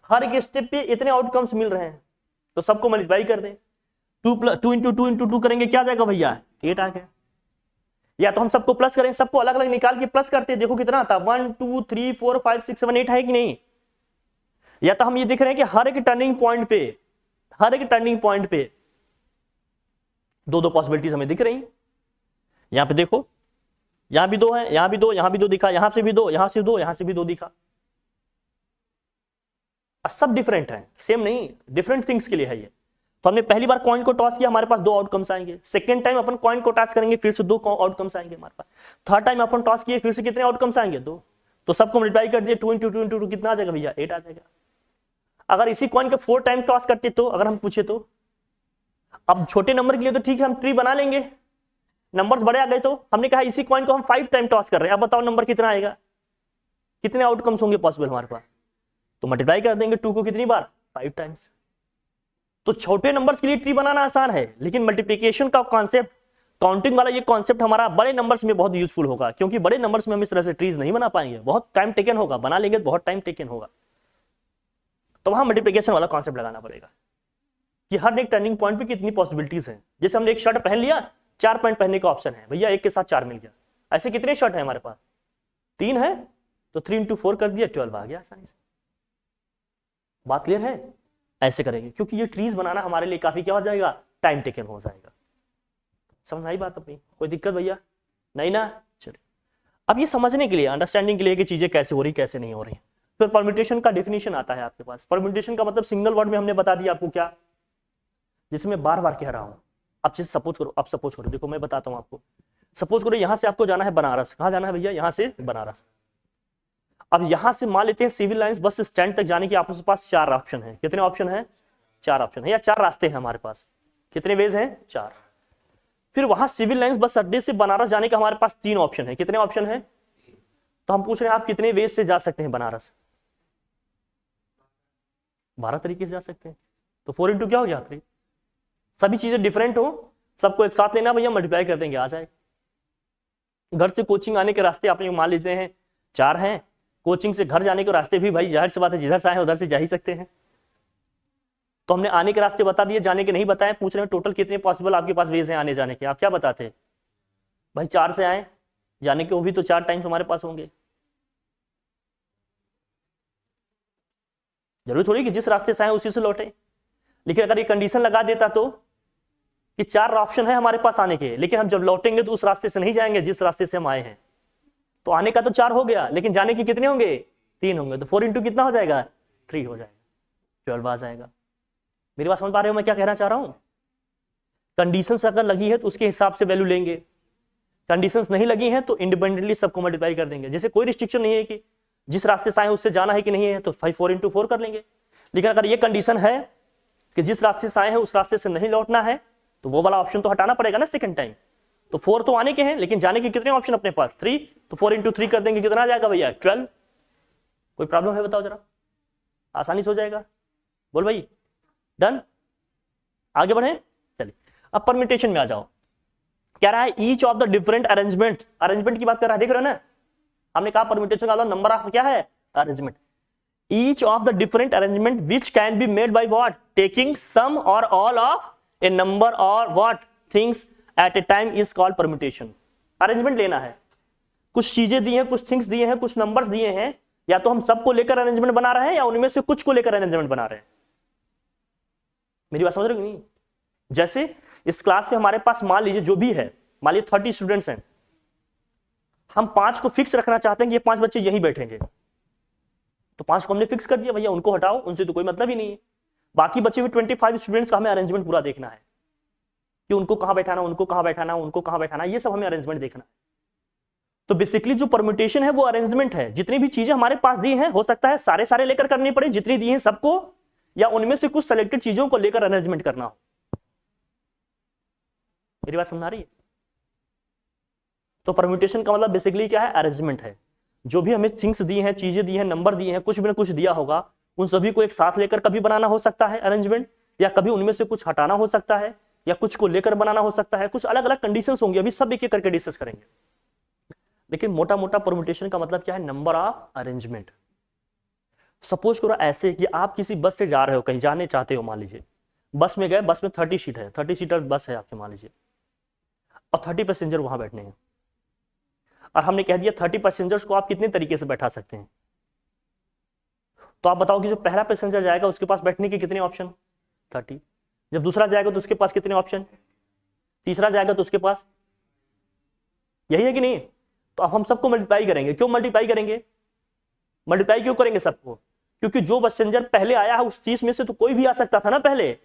हर एक स्टेप पे इतने आउटकम्स मिल रहे हैं तो सबको मल्टीप्लाई कर दें, 2 इंटू 2 इंटू 2 करेंगे, क्या जाएगा भैया, 8 आ गया। या तो हम सबको प्लस करें, सबको अलग अलग निकाल के प्लस करते हैं, देखो कितना आता, 1 2 3 4 5 6 7 8 है कि नहीं। या तो हम ये देख रहे हैं कि हर एक टर्निंग पॉइंट पे दो दो पॉसिबिलिटीज हमें दिख रही। यहां पे देखो, यहां भी 2 है, यहां भी 2, यहां भी 2 दिखा, यहां से भी 2, यहां से 2, यहां से भी 2 दिखा। सब डिफरेंट है, सेम नहीं, डिफरेंट थिंग्स के लिए है ये। तो हमने पहली बार कॉइन को टॉस किया, हमारे पास 2 आउटकम्स आएंगे। सेकंड टाइम अपन कॉइन को टॉस करेंगे, फिर से 2 आउटकम्स आएंगे हमारे पास। थर्ड टाइम अपन टॉस किए, फिर से कितने आउटकम्स आएंगे, 2। तो सबको मल्टीप्लाई कर दिए, 2 इंटू 2 इंटू 2 कितना आ जाएगा भैया, 8 आ जाएगा। अगर इसी कॉइन के 4 टाइम टॉस करते तो, अगर हम पूछे तो, अब छोटे नंबर के लिए तो ठीक है हम ट्री बना लेंगे, नंबर्स बड़े आ गए तो हमने कहा इसी कॉइन को हम 5 टाइम टॉस कर रहे हैं, अब बताओ नंबर कितना आएगा, कितने आउटकम्स होंगे पॉसिबल हमारे पास। तो मल्टीप्लाई कर देंगे 2 को कितनी बार, 5 टाइम्स। तो छोटे नंबर्स के लिए ट्री बनाना आसान है, लेकिन मल्टीप्लिकेशन का कॉन्सेप्ट, काउंटिंग वाला ये कॉन्सेप्ट हमारा बड़े नंबर्स में बहुत यूजफुल होगा, क्योंकि बड़े नंबर्स में हम इस तरह से ट्रीज नहीं बना पाएंगे, बहुत टाइम टेकन होगा, बना लेंगे बहुत टाइम टेकन होगा। तो वहां मल्टीप्लिकेशन वाला कॉन्सेप्ट लगाना पड़ेगा कि हर एक टर्निंग पॉइंट पे कितनी पॉसिबिलिटीज हैं। जैसे हमने एक शर्ट पहन लिया, 4 पॉइंट पहनने का ऑप्शन है भैया, एक के साथ 4 मिल गया। ऐसे कितने शर्ट है हमारे पास, 3 है, तो 3 इंटू 4 कर दिया, 12 आ गया आसानी से। बात क्लियर है, ऐसे करेंगे, क्योंकि ये ट्रीज बनाना हमारे लिए काफी क्या हो जाएगा, टाइम टेकन हो जाएगा। समझ आई बात अपनी, कोई दिक्कत भैया नहीं ना। चलिए, अब ये समझने के लिए, अंडरस्टैंडिंग के लिए कि चीजें कैसे हो रही कैसे नहीं हो रही। फिर परम्यूटेशन का डेफिनेशन आता है आपके पास। परम्यूटेशन का मतलब सिंगल वर्ड में हमने बता दिया आपको क्या, जिसमें मैं बार बार कह रहा हूं। अब चीज सपोज करो, देखो मैं बताता हूं आपको। सपोज करो यहां से आपको जाना है बनारस, कहां जाना है भैया, यहां से बनारस। अब यहां से मान लेते हैं सिविल लाइंस बस स्टैंड तक जाने की आपके पास 4 ऑप्शन है। कितने ऑप्शन है, 4 ऑप्शन है, या 4 रास्ते हैं हमारे पास। कितने वेज हैं, 4। फिर वहां सिविल लाइंस बस अड्डे से बनारस जाने का हमारे पास 3 ऑप्शन है। कितने ऑप्शन है, तो हम पूछ रहे हैं आप कितने वेज से जा सकते हैं बनारस। 12 तरीके से जा सकते हैं। तो 4 इंटू क्या हो गया, 3। सभी चीजें डिफरेंट हो, सबको एक साथ लेना भैया, मल्टीप्लाई कर देंगे, आ जाए। घर से कोचिंग आने के रास्ते आपने मान लीजिए हैं 4 हैं, कोचिंग से घर जाने के रास्ते भी भाई जाहिर सी बात है, जिधर से आए उधर से जा ही सकते हैं। तो हमने आने के रास्ते बता दिए, जाने के नहीं बताए। पूछ रहे हैं टोटल कितने पॉसिबल आपके पास वेज हैं आने जाने के, आप क्या बताते भाई, 4 से आए, जाने के वो भी तो 4 टाइम्स हमारे पास होंगे। जरूरी थोड़ी कि जिस रास्ते से आए उसी से लौटे। लेकिन अगर ये कंडीशन लगा देता तो कि 4 ऑप्शन है हमारे पास आने के, लेकिन हम जब लौटेंगे तो उस रास्ते से नहीं जाएंगे जिस रास्ते से हम आए हैं। तो आने का तो 4 हो गया, लेकिन जाने के कितने होंगे, 3 होंगे। तो 4 इंटू कितना हो जाएगा, 3 हो जाएगा, 12 आ जाएगा। मेरी बात समझ पा रहे हो मैं क्या कहना चाह रहा हूं। कंडीशंस अगर लगी है तो उसके हिसाब से वैल्यू लेंगे, कंडीशंस नहीं लगी है तो इंडिपेंडेंटली सबको मल्टीप्लाई कर देंगे। जैसे कोई रिस्ट्रिक्शन नहीं है कि जिस रास्ते से आए उससे जाना है कि नहीं है, तो 4 इंटू 4 कर लेंगे। लेकिन अगर ये कंडीशन है कि जिस रास्ते से आए हैं उस रास्ते से नहीं लौटना है, तो वो वाला ऑप्शन तो हटाना पड़ेगा ना सेकंड टाइम। तो 4 तो आने के हैं, लेकिन जाने के कितने ऑप्शन अपने पास, 3। तो 4 इंटू 3 कर देंगे, कितना आ जाएगा भैया, 12। कोई प्रॉब्लम है बताओ जरा, आसानी से हो जाएगा, बोल भाई, डन। आगे बढ़े, चलिए अब परम्यूटेशन में आ जाओ। कह रहा है each of the different arrangement, arrangement की बात कर रहा है, देख रहे हो ना, हमने कहा परम्यूटेशन का नंबर ऑफ क्या है, arrangement. Each of the different arrangement which can be made by what, taking some or all of a number or what things at a time is called permutation. Arrangement लेना है, कुछ चीजें दी हैं, कुछ things दिए हैं, कुछ नंबर्स दिए हैं, या तो हम सबको लेकर अरेंजमेंट बना रहे हैं या उनमें से कुछ को लेकर अरेंजमेंट बना रहे हैं। मेरी बात समझ रहे हो नहीं? जैसे इस क्लास में हमारे पास मान लीजिए जो भी है, मान लीजिए 30 स्टूडेंट्स हैं, हम 5 को फिक्स रखना चाहते हैं कि ये 5 बच्चे यहीं बैठेंगे, तो 5 को हमने फिक्स कर दिया, भैया उनको हटाओ, उनसे तो कोई मतलब ही नहीं है। बाकी बचे हुए 25 स्टूडेंट्स का हमें अरेंजमेंट पूरा देखना है कि उनको कहां बैठाना, उनको कहां बैठाना, उनको कहां बैठाना, ये सब हमें अरेंजमेंट देखना है। तो बेसिकली जो परम्यूटेशन है वो अरेंजमेंट है। जितनी भी चीजें हमारे पास दी हैं, हो सकता है सारे लेकर करनी पड़े जितनी दी हैं सबको, या उनमें से कुछ सेलेक्टेड चीजों को लेकर अरेंजमेंट करना हो। मेरी बात समझ आ रही है? तो परम्यूटेशन का मतलब बेसिकली क्या है, अरेंजमेंट है। जो भी हमें थिंग्स दी हैं, चीजें दी हैं, नंबर दिए हैं, कुछ भी ना कुछ दिया होगा, उन सभी को एक साथ लेकर कभी बनाना हो सकता है अरेंजमेंट, या कभी उनमें से कुछ हटाना हो सकता है, या कुछ को लेकर बनाना हो सकता है। कुछ अलग अलग कंडीशंस होंगे, अभी सब एक एक करके डिस्कस करेंगे। लेकिन मोटा मोटा परम्यूटेशन का मतलब क्या है, नंबर ऑफ अरेंजमेंट। सपोज करो ऐसे कि आप किसी बस से जा रहे हो, कहीं जाने चाहते हो, मान लीजिए बस में गए, बस में 30 सीट है, 30 सीटर बस है आपके मान लीजिए, और 30 पैसेंजर वहां बैठने हैं, और हमने कह दिया 30 पैसेंजर्स को आप कितने तरीके से बैठा सकते हैं। तो आप बताओ कि जो पहला पैसेंजर जाएगा उसके पास बैठने के कितने ऑप्शन, 30। जब दूसरा जाएगा तो उसके पास कितने ऑप्शन, तीसरा जाएगा तो उसके पास, यही है कि नहीं? तो अब हम सबको मल्टीप्लाई करेंगे। क्यों मल्टीप्लाई करेंगे, मल्टीप्लाई क्यों करेंगे सबको? क्योंकि जो पैसेंजर पहले आया है उस 30 में से तो कोई भी आ सकता था ना पहले।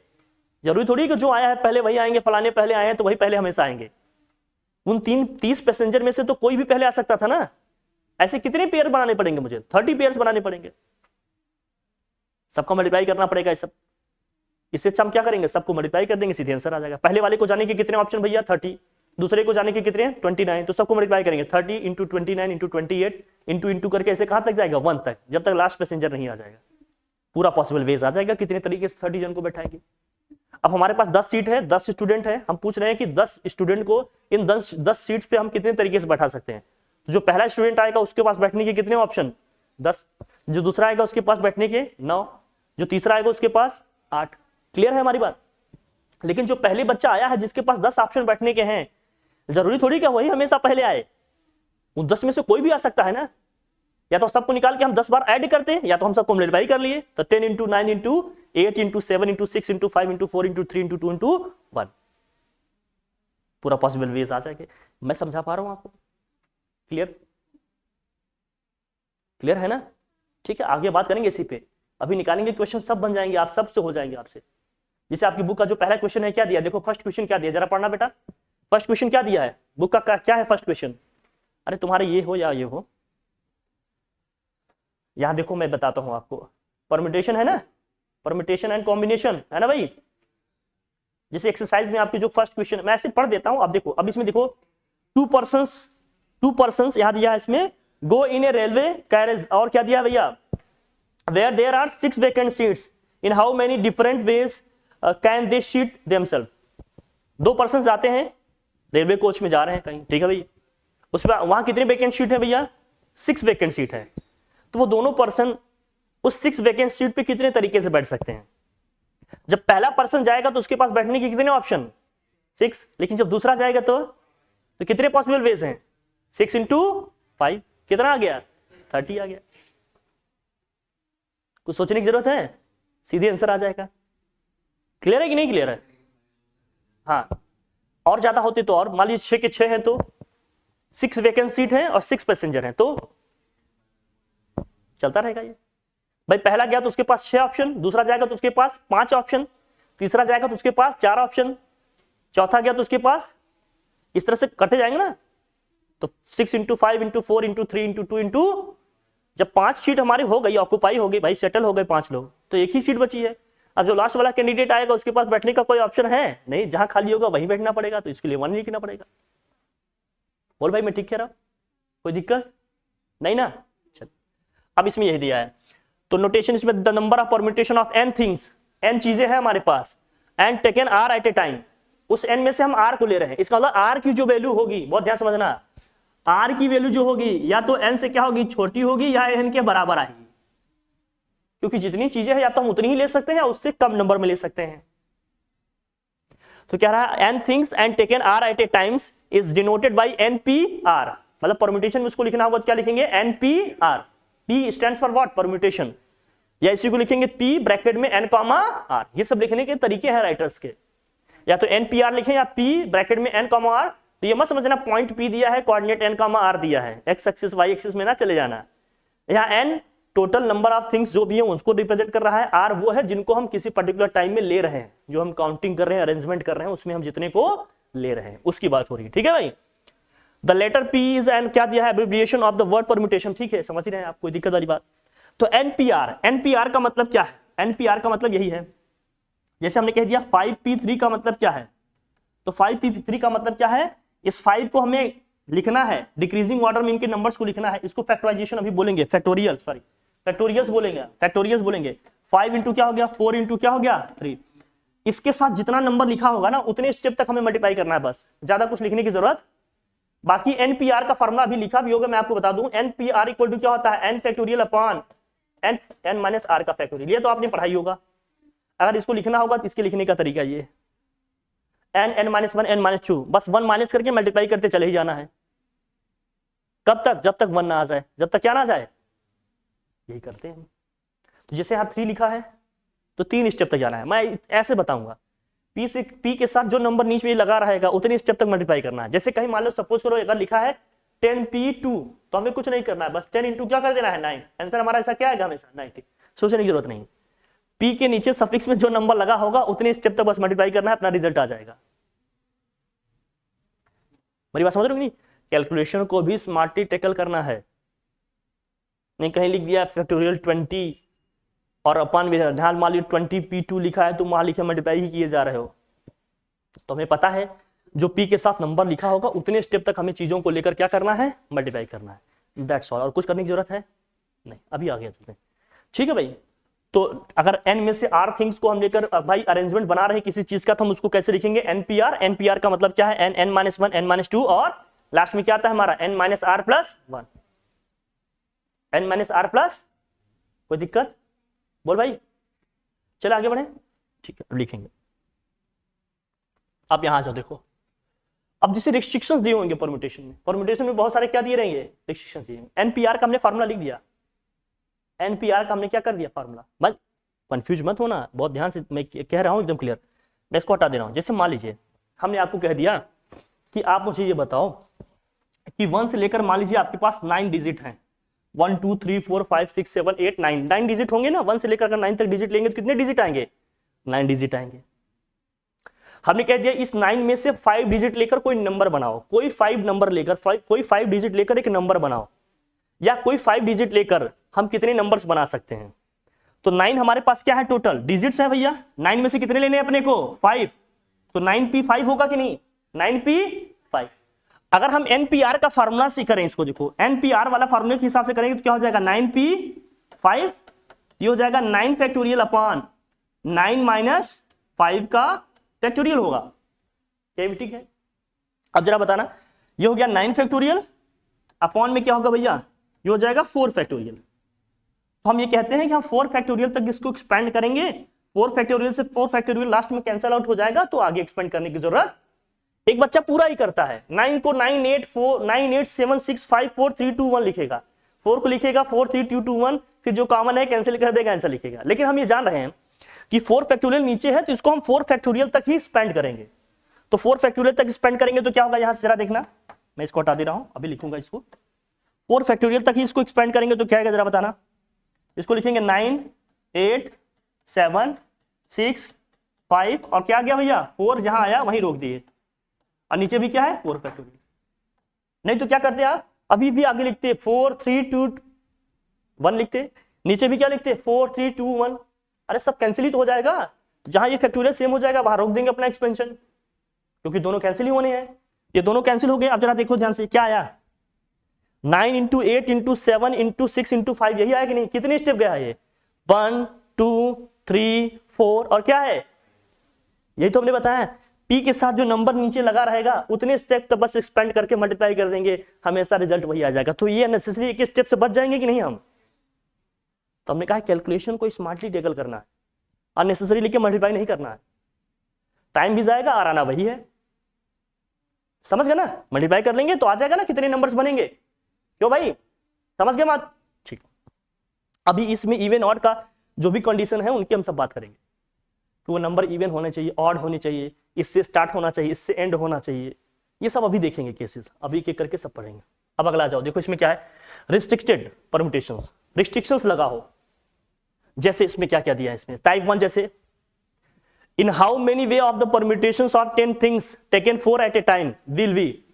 जरूरी थोड़ी कि जो आया है पहले वही आएंगे, फलाने पहले आए हैं तो वही पहले हमेशा आएंगे। उन 30 पैसेंजर में से तो कोई भी पहले आ सकता था ना। ऐसे कितने पेयर बनाने पड़ेंगे मुझे, 30 पेयर्स बनाने पड़ेंगे, सबका मल्टीप्लाई करना पड़ेगा ये सब। इससे अच्छा हम क्या करेंगे, सबको मल्टीप्लाई कर देंगे, सीधे आंसर आ जाएगा। पहले वाले को जाने के कितने ऑप्शन भैया, 30, दूसरे को जाने के कितने, 29, तो सबको मल्टीप्लाई करेंगे, 30 इंटू 29 इंटू 28 इंटू करके ऐसे कहां तक जाएगा, 1 तक, जब तक लास्ट पैसेंजर नहीं आ जाएगा। पूरा पॉसिबल वेज आ जाएगा कितने तरीके से 30 जन को बैठाएंगे। अब हमारे पास 10 सीट है, 10 स्टूडेंट है, हम पूछ रहे हैं कि 10 स्टूडेंट को इन 10 सीट्स पे हम कितने तरीके से बैठा सकते हैं। तो जो पहला स्टूडेंट आएगा उसके पास बैठने के कितने ऑप्शन, 10, जो दूसरा आएगा उसके पास बैठने के 9, जो तीसरा आएगा उसके पास 8। क्लियर है हमारी बात? लेकिन जो पहले बच्चा आया है जिसके पास 10 ऑप्शन बैठने के हैं, जरूरी थोड़ी क्या वही हमेशा पहले आए, उन 10 में से कोई भी आ सकता है ना। या तो सबको निकाल के हम 10 बार ऐड करते हैं, या तो हम सबको मल्टीप्लाई कर लिए, तो 10 into 9 into 8 into 7 into 6 into 5 into 4 into 3 into 2 into 1, पूरा पॉसिबल वेज आ जाएगा। मैं समझा पा रहा हूं आपको? क्लियर, क्लियर है ना? ठीक है, आगे बात करेंगे इसी पे। अभी निकालेंगे क्वेश्चन, सब बन जाएंगे, आप सबसे हो जाएंगे आपसे। जैसे आपकी बुक का जो पहला क्वेश्चन है क्या दिया, देखो फर्स्ट क्वेश्चन क्या दिया, जरा पढ़ना बेटा। फर्स्ट क्वेश्चन क्या दिया है बुक का, क्या है फर्स्ट क्वेश्चन? अरे तुम्हारे ये हो या ये हो, यहां देखो मैं बताता हूं आपको। परम्यूटेशन है ना, परम्यूटेशन एंड कॉम्बिनेशन है ना भाई। जैसे एक्सरसाइज में आपकी जो फर्स्ट क्वेश्चन, मैं ऐसे पढ़ देता हूं, अब देखो, अब इसमें देखो 2 पर्सन्स यहां दिया है इसमें, गो इन ए रेलवे कैरेज, और क्या दिया भैया, where there are 6 vacant seats, in how many different ways can they seat themselves. 2 person जाते हैं, रेलवे कोच में जा रहे हैं कहीं, ठीक है भैया, उसमें वहां कितने वेकेंट सीट है भैया, 6 वेकेंट सीट है। तो वो दोनों पर्सन उस 6 वेकेंट सीट पे कितने तरीके से बैठ सकते हैं। जब पहला पर्सन जाएगा तो उसके पास बैठने के कितने ऑप्शन, 6, लेकिन जब दूसरा जाएगा तो कितने पॉसिबल वेज हैं, 6 इंटू 5 कितना आ गया, 30 आ गया। कुछ सोचने की जरूरत है, सीधे आंसर आ जाएगा। क्लियर है कि नहीं क्लियर है? हाँ, और ज्यादा होते तो और, मान लीजिए 6 के 6 हैं तो 6 वेकेंट सीट है और 6 पैसेंजर हैं, तो चलता रहेगा ये। भाई पहला गया तो उसके पास 6 ऑप्शन, दूसरा जाएगा तो उसके पास 5 ऑप्शन, तीसरा जाएगा तो उसके पास 4 ऑप्शन, चौथा गया तो उसके पास, इस तरह से करते जाएंगे ना। तो 6 into 5 into 4 into 3 into 2 into, जब 5 सीट हमारी हो गई, ऑक्यूपाई हो गई भाई, सेटल हो गए 5 लोग, तो एक ही सीट बची है। अब जो लास्ट वाला कैंडिडेट आएगा उसके पास बैठने का कोई ऑप्शन है नहीं, जहां खाली होगा वहीं बैठना पड़ेगा, तो इसके लिए 1 लिखना पड़ेगा। बोल भाई मैं ठीक कह रहा हूं, कोई दिक्कत नहीं ना? चल, अब इसमें यही दिया है, तो नोटेशन इसमें, the number of permutation of n things, n चीजें हैं हमारे पास, and taken are at a time, उस n में से हम r को ले रहे हैं, इसका मतलब r की जो वैल्यू होगी, बहुत ध्यान समझना, r की वैल्यू जो होगी या तो n से क्या होगी, छोटी होगी या n के बराबर आएगी, क्योंकि जितनी चीजें हैं या तो हम उतनी ही ले सकते हैं या उससे कम नंबर में ले सकते हैं। तो क्या रहा, n things and taken r at a times is denoted by npr, मतलब परम्यूटेशन में उसको लिखना होगा तो क्या लिखेंगे, npr, p stands for what, permutation, या इसी को लिखेंगे p ब्रैकेट में n कॉमा r, ये सब लिखने के तरीके हैं राइटर्स के, या तो npr लिखें या p ब्रैकेट में n कॉमा r। तो ये मत समझना पॉइंट p दिया है, कोऑर्डिनेट n कॉमा r दिया है, x एक्सिस y एक्सिस में ना चले जाना, यहाँ n total number of things जो भी है उसको रिप्रेजेंट कर रहा है, r वो है जिनको हम किसी पर्टिकुलर टाइम में ले रहे हैं, जो हम काउंटिंग कर रहे हैं, अरेंजमेंट कर रहे हैं, उसमें हम जितने को ले रहे हैं उसकी बात हो रही है, ठीक है भाई। The letter p is an क्या दिया है, abbreviation of the word permutation, ठीक है, समझ रहे हैं आप, कोई दिक्कत वाली बात। तो npr का मतलब क्या है, npr का मतलब यही है, जैसे हमने कह दिया 5p3 का मतलब क्या है, तो 5p3 का मतलब क्या है, इस 5 को हमें लिखना है डिक्रीजिंग ऑर्डर में, इनके नंबर्स को लिखना है, इसको फैक्टराइजेशन अभी बोलेंगे, फैक्टोरियल सॉरी फैक्टोरियल्स बोलेंगे, फैक्टोरियल्स बोलेंगे। 5 इंटू क्या हो गया, 4 इंटू क्या हो गया 3, इसके साथ जितना नंबर लिखा होगा ना उतने स्टेप तक हमें मल्टीप्लाई करना है, बस ज्यादा कुछ लिखने की जरूरत। बाकी एनपीआर का फॉर्मूला अभी लिखा भी होगा, मैं आपको बता दूं, एनपीआर इक्वल टू क्या होता है, n factorial upon n minus r का फैक्टोरियल, ये तो आपने पढ़ाई होगा। अगर इसको लिखना होगा तो इसके लिखने का तरीका ये, एन माइनस 1 एन माइनस 2, बस 1 माइनस करके मल्टीप्लाई करते चले ही जाना है, कब तक, जब तक 1 ना आ जाए, जब तक क्या ना आ जाए, यही करते हैं। तो जैसे यहाँ 3 लिखा है तो 3 स्टेप तक जाना है, मैं ऐसे बताऊंगा, पी के साथ जो नंबर नीचे में लगा रहेगा उतनी स्टेप तक मल्टीप्लाई करना है। जैसे कहीं मान लो सपोज करो अगर लिखा है 10p2 तो हमें कुछ नहीं करना है, बस 10 इंटू क्या कर देना है 9, आंसर हमारा ऐसा क्या आएगा हमेशा 90, सोचने की जरूरत नहीं। पी के नीचे सफिक्स में जो नंबर लगा होगा उतने स्टेप तक बस मल्टीप्लाई करना है, अपना रिजल्ट आ जाएगा। मेरी बात समझ रहे हो नहीं, कैलकुलेशन को भी स्मार्टली टैकल करना है, नहीं कहीं लिख दिया फैक्टोरियल 20 और अपन भी ध्यान मान लीजिए 20p2 लिखा है तो वहां लिखे मल्टीप्लाई ही किए जा रहे हो, तो हमें पता है जो p के साथ नंबर लिखा होगा उतने स्टेप तक हमें चीजों को लेकर क्या करना है, मल्टीप्लाई करना है, दैट्स ऑल, और कुछ करने की जरूरत है नहीं। अभी आ गया तुमने, ठीक है भाई। तो अगर n में से r थिंग्स को हम लेकर भाई अरेंजमेंट बना रहे हैं किसी चीज का, तो हम उसको कैसे लिखेंगे, npr का मतलब क्या है, n माइनस 1 n माइनस 2 और लास्ट में क्या आता है हमारा n minus r plus 1, n minus r plus, कोई दिक्कत बोल भाई, चलो आगे बढ़े, ठीक है लिखेंगे। आप यहां आ जाओ, देखो अब जैसे रिस्ट्रिक्शंस दिए होंगे परम्यूटेशन में बहुत सारे क्या दिए रहेंगे, रिस्ट्रिक्शंस दिए। एनपीआर का हमने फार्मूला लिख दिया, एनपीआर का हमने क्या कर दिया फार्मूला, बस कंफ्यूज मत होना, बहुत ध्यान से मैं कह रहा हूं एकदम क्लियर, मैं इसको हटा दे रहा हूं। जैसे मान लीजिए हमने आपको कह दिया कि आप मुझे ये बताओ कि 1 से लेकर मान लीजिए आपके पास 9 डिजिट हैं, 1 2 3 4 5 6 7 8 9 डिजिट होंगे ना, 1 से लेकर अगर 9 तक डिजिट लेंगे तो कितने डिजिट आएंगे, 9 डिजिट आएंगे। हमने कह दिया इस 9 में से 5 डिजिट लेकर कोई नंबर बनाओ, कोई 5 नंबर लेकर कोई 5 डिजिट लेकर एक नंबर बनाओ, या कोई 5 डिजिट लेकर हम कितने नंबर्स बना सकते हैं। तो 9 हमारे पास क्या है, टोटल डिजिट्स है भैया, 9 में से कितने लेने हैं अपने को 5, तो 9p5 होगा कि नहीं, 9p5। अगर हम npr का फार्मूला से करें इसको, देखो npr वाला फार्मूले के हिसाब से करेंगे तो क्या हो जाएगा, 9p5 ये हो जाएगा 9 फैक्टोरियल अपॉन 9 माइनस 5 का फैक्टोरियल होगा, क्या भी ठीक है। अब जरा बताना, ये हो गया 9 फैक्टोरियल अपॉन में क्या होगा भैया, ये हो जाएगा 4 फैक्टोरियल। तो हम ये कहते हैं कि हम 4 फैक्टोरियल तक इसको एक्सपेंड करेंगे, 4 फैक्टोरियल से 4 फैक्टोरियल लास्ट में कैंसिल आउट हो जाएगा, तो आगे एक्सपेंड करने की जरूरत, एक बच्चा पूरा ही करता है, 9 को 9 8 7 6 5 4 3 2 1 लिखेगा, 4 को लिखेगा 4 3 2 2 1, फिर जो कॉमन है कैंसिल कर देगा, आंसर लिखेगा। लेकिन हम ये जान रहे हैं कि 4 फैक्टोरियल नीचे है तो इसको हम 4 फैक्टोरियल तक ही स्पेंड करेंगे, तो 4 फैक्टोरियल तक स्पेंड करेंगे तो क्या होगा, यहां से जरा देखना, मैं इसको हटा दे रहा हूं, अभी लिखूंगा इसको, 4 फैक्टोरियल तक ही इसको एक्सपेंड करेंगे तो क्या आएगा जरा बताना, इसको लिखेंगे 9 8 7 6 5 और क्या आ गया भैया 4, जहां आया वहीं रोक दिए, और नीचे भी क्या है 4 फैक्टोरियल। नहीं तो क्या करते आप, अभी भी आगे लिखते 4 3 2 1 लिखते, नीचे भी क्या लिखते 4 3 2 1, अरे सब कैंसिल ही तो हो जाएगा, जहां ये फैक्टोरियल सेम हो जाएगा वहां रोक देंगे अपना एक्सपेंशन, क्योंकि दोनों कैंसिल ही होने हैं, ये दोनों कैंसिल हो गए। अब जरा देखो ध्यान से क्या आया, 9 इंटू 8 इंटू 7 इंटू 6 इंटू 5, यही आया कि नहीं, कितने स्टेप गया ये, 1 2 3 4 और क्या है यही तो हमने बताया है, पी के साथ जो नंबर नीचे लगा रहेगा उतने स्टेप तो बस एक्सपेंड करके मल्टीप्लाई कर देंगे, हमेशा रिजल्ट वही आ जाएगा। तो ये अननेसेसरी एक स्टेप से बच जाएंगे कि नहीं हम। तो हमने कहा कैलकुलेशन को स्मार्टली टैकल करना है, अननेसेसरी लेके मल्टीप्लाई नहीं करना है, टाइम भी जाएगा और आना वही है, समझ गए ना। मल्टीप्लाई कर लेंगे तो आ जाएगा ना कितने नंबर्स बनेंगे, क्यों भाई, समझ गए बात। ठीक, अभी इसमें इवन ऑड का जो भी कंडीशन है उनकी हम सब बात करेंगे, तो वो नंबर इवन होने चाहिए, ऑड होने चाहिए, इससे स्टार्ट होना चाहिए, इससे एंड होना चाहिए, ये सब अभी देखेंगे केसेस, अभी एक एक करके सब पढ़ेंगे। अब अगला जाओ, देखो इसमें क्या है, रिस्ट्रिक्टेड परम्यूटेशंस, रिस्ट्रिक्शंस लगा हो, जैसे इसमें क्या क्या दिया है इसमें, टाइप 1 जैसे in how many way of the permutations of 10 things taken 4 at a time will be,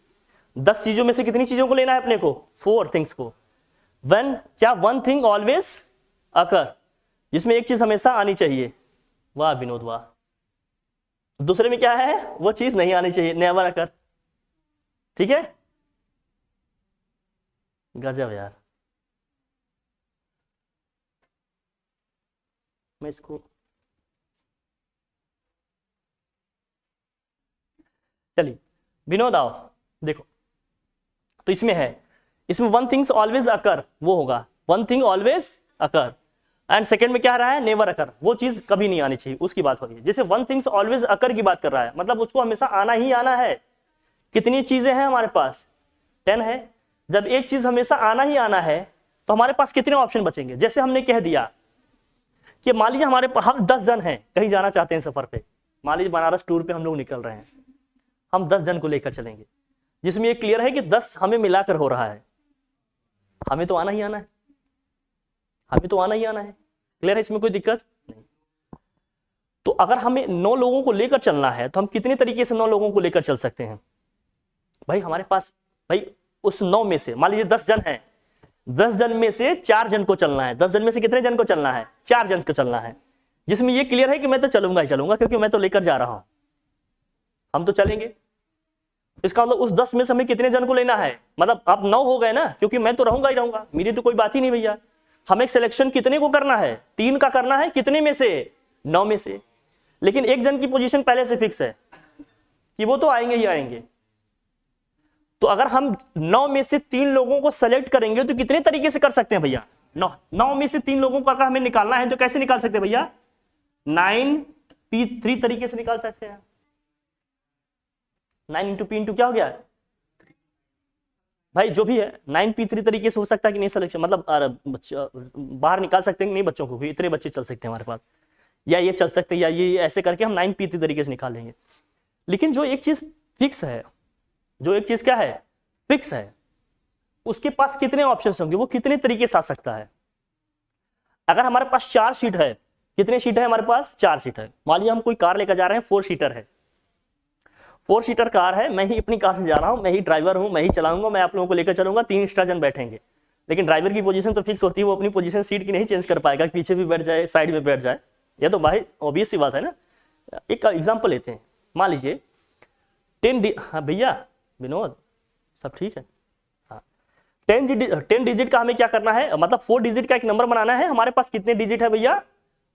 10 चीजों में से कितनी चीजों को लेना है अपने को, 4 थिंग्स को। व्हेन क्या, 1 थिंग ऑलवेज अकर, जिसमें एक चीज हमेशा आनी चाहिए, वाह विनोद वाह। दूसरे में क्या है, वो चीज नहीं आनी चाहिए, नेवर अकर, ठीक है, गजब यार। मैं इसको, चलिए विनोद आओ, देखो तो इसमें है, इसमें 1 थिंग्स ऑलवेज अकर वो होगा, 1 thing always occur, and second में क्या रहा है, नेवर अकर, वो चीज कभी नहीं आनी चाहिए, उसकी बात हो रही है। जैसे 1 थिंग्स ऑलवेज अकर की बात कर रहा है, मतलब उसको हमेशा आना ही आना है। कितनी चीजें हैं हमारे पास, 10 है। जब एक चीज हमेशा आना ही आना है तो हमारे पास कितने ऑप्शन बचेंगे। जैसे हमने कह दिया कि मान लीजिए हमारे पास, हम 10 जन हैं, कहीं जाना चाहते हैं सफर पे, मान लीजिए बनारस टूर पे हम लोग निकल रहे हैं, हम 10 जन को लेकर चलेंगे, जिसमें ये क्लियर है कि 10 हमें मिलाकर हो रहा है, हमें तो आना ही आना है, हमें तो आना ही आना है, क्लियर है, इसमें कोई दिक्कत नहीं। तो अगर हमें 9 लोगों को लेकर चलना है तो हम कितने तरीके से 9 लोगों को लेकर चल सकते हैं भाई। हमारे पास भाई उस 9 में से मान लीजिए 10 जन हैं, 10 जन में से 4 जन को चलना है, 10 जन में से कितने जन को चलना है, 4 जन को चलना है, जिसमें ये क्लियर है कि मैं तो चलूंगा ही चलूंगा, क्योंकि मैं तो लेकर जा रहा हूं, हम तो चलेंगे। इसका मतलब उस 10 में से हमें कितने जन को लेना है, मतलब आप 9 हो गए ना, क्योंकि मैं तो रहूंगा ही रहूंगा, मेरी तो कोई बात ही नहीं भैया। हमें सिलेक्शन कितने को करना है, 3 का करना है, कितने में से, 9 में से। लेकिन एक जन की पोजीशन पहले से फिक्स है कि वो तो आएंगे ही आएंगे। तो अगर हम 9 में से 3 लोगों को सेलेक्ट करेंगे तो कितने तरीके से कर सकते हैं भैया, 9 में से 3 लोगों को अगर हमें निकालना है तो कैसे निकाल सकते हैं भैया, 9p3 तरीके से निकाल सकते हैं। 9 इंटू पी इंटू क्या हो गया भाई, जो भी है 9p3 तरीके से हो सकता है कि नहीं सिलेक्शन, मतलब बाहर निकाल सकते हैं नहीं, बच्चों को भी इतने बच्चे चल सकते हैं हमारे पास, या ये चल सकते हैं, या ये ऐसे करके हम 9p3 तरीके से निकाल लेंगे। लेकिन जो एक चीज फिक्स है, जो एक चीज क्या है, फिक्स है, उसके पास कितने ऑप्शंस होंगे, वो कितने तरीके से आ सकता है। अगर हमारे पास 4 सीट है, कितने सीट है हमारे पास, 4 सीट है। मान लीजिए हम कोई कार लेकर जा रहे हैं, 4 सीटर है, 4 सीटर कार है, मैं ही अपनी कार से जा रहा हूं, मैं ही ड्राइवर हूं, मैं ही चलाऊंगा, मैं आप लोगों को लेकर चलूंगा, 3 एक्स्ट्रा जन बैठेंगे। लेकिन ड्राइवर की पोजीशन तो फिक्स होती है, वो अपनी पोजीशन सीट की नहीं चेंज कर पाएगा, पीछे भी बैठ जाए, साइड में बैठ जाए, ये तो भाई ऑब्वियस सी बात है ना। एक एग्जाम्पल लेते हैं, मान लीजिए 10, हाँ भैया विनोद सब ठीक है, हाँ 10 डिजिट का हमें क्या करना है, मतलब 4 डिजिट का एक नंबर बनाना है। हमारे पास कितने डिजिट है भैया,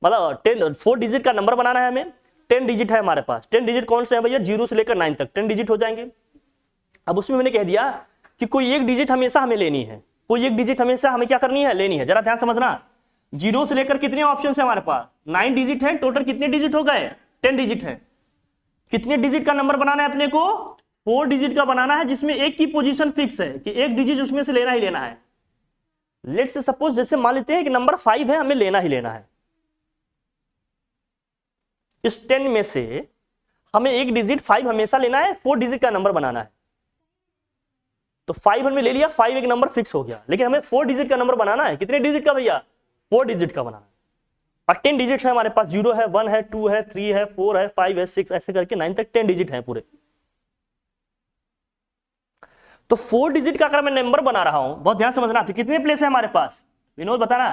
मतलब 4 डिजिट का नंबर बनाना है हमें, 10 डिजिट है हमारे पास। 10 डिजिट कौन से हैं भैया, 0 से लेकर 9 तक 10 डिजिट हो जाएंगे। अब उसमें मैंने कह दिया कि कोई एक डिजिट हमेशा हमें लेनी है, कोई एक डिजिट हमेशा हमें क्या करनी है, लेनी है। जरा ध्यान समझना, 0 से लेकर कितने ऑप्शन है हमारे पास, 9 डिजिट है, टोटल कितने डिजिट हो गए, 10 डिजिट है। कितने डिजिट का नंबर बनाना है अपने को, 4 डिजिट का बनाना है, जिसमें एक की पोजीशन फिक्स है कि एक डिजिट उसमें से लेना ही लेना है। लेट्स से सपोज, जैसे मान लेते हैं कि नंबर 5 है, हमें लेना ही लेना है। इस 10 में से हमें एक डिजिट 5 हमेशा लेना है, 4 डिजिट का नंबर बनाना है। तो 5 हमने ले लिया, 5 एक नंबर फिक्स हो गया, लेकिन हमें 4 डिजिट का नंबर बनाना है। कितने डिजिट का भैया, 4 डिजिट का बनाना है। और 10 डिजिट है हमारे पास, 0 है, 1 है, 2 है, 3 है, 4 है, 5 है, 6 ऐसे करके 9 तक 10 डिजिट है पूरे। तो 4 डिजिट का अगर मैं नंबर बना रहा हूं, बहुत ध्यान समझना, तो कितने प्लेस है हमारे पास, विनोद बताना।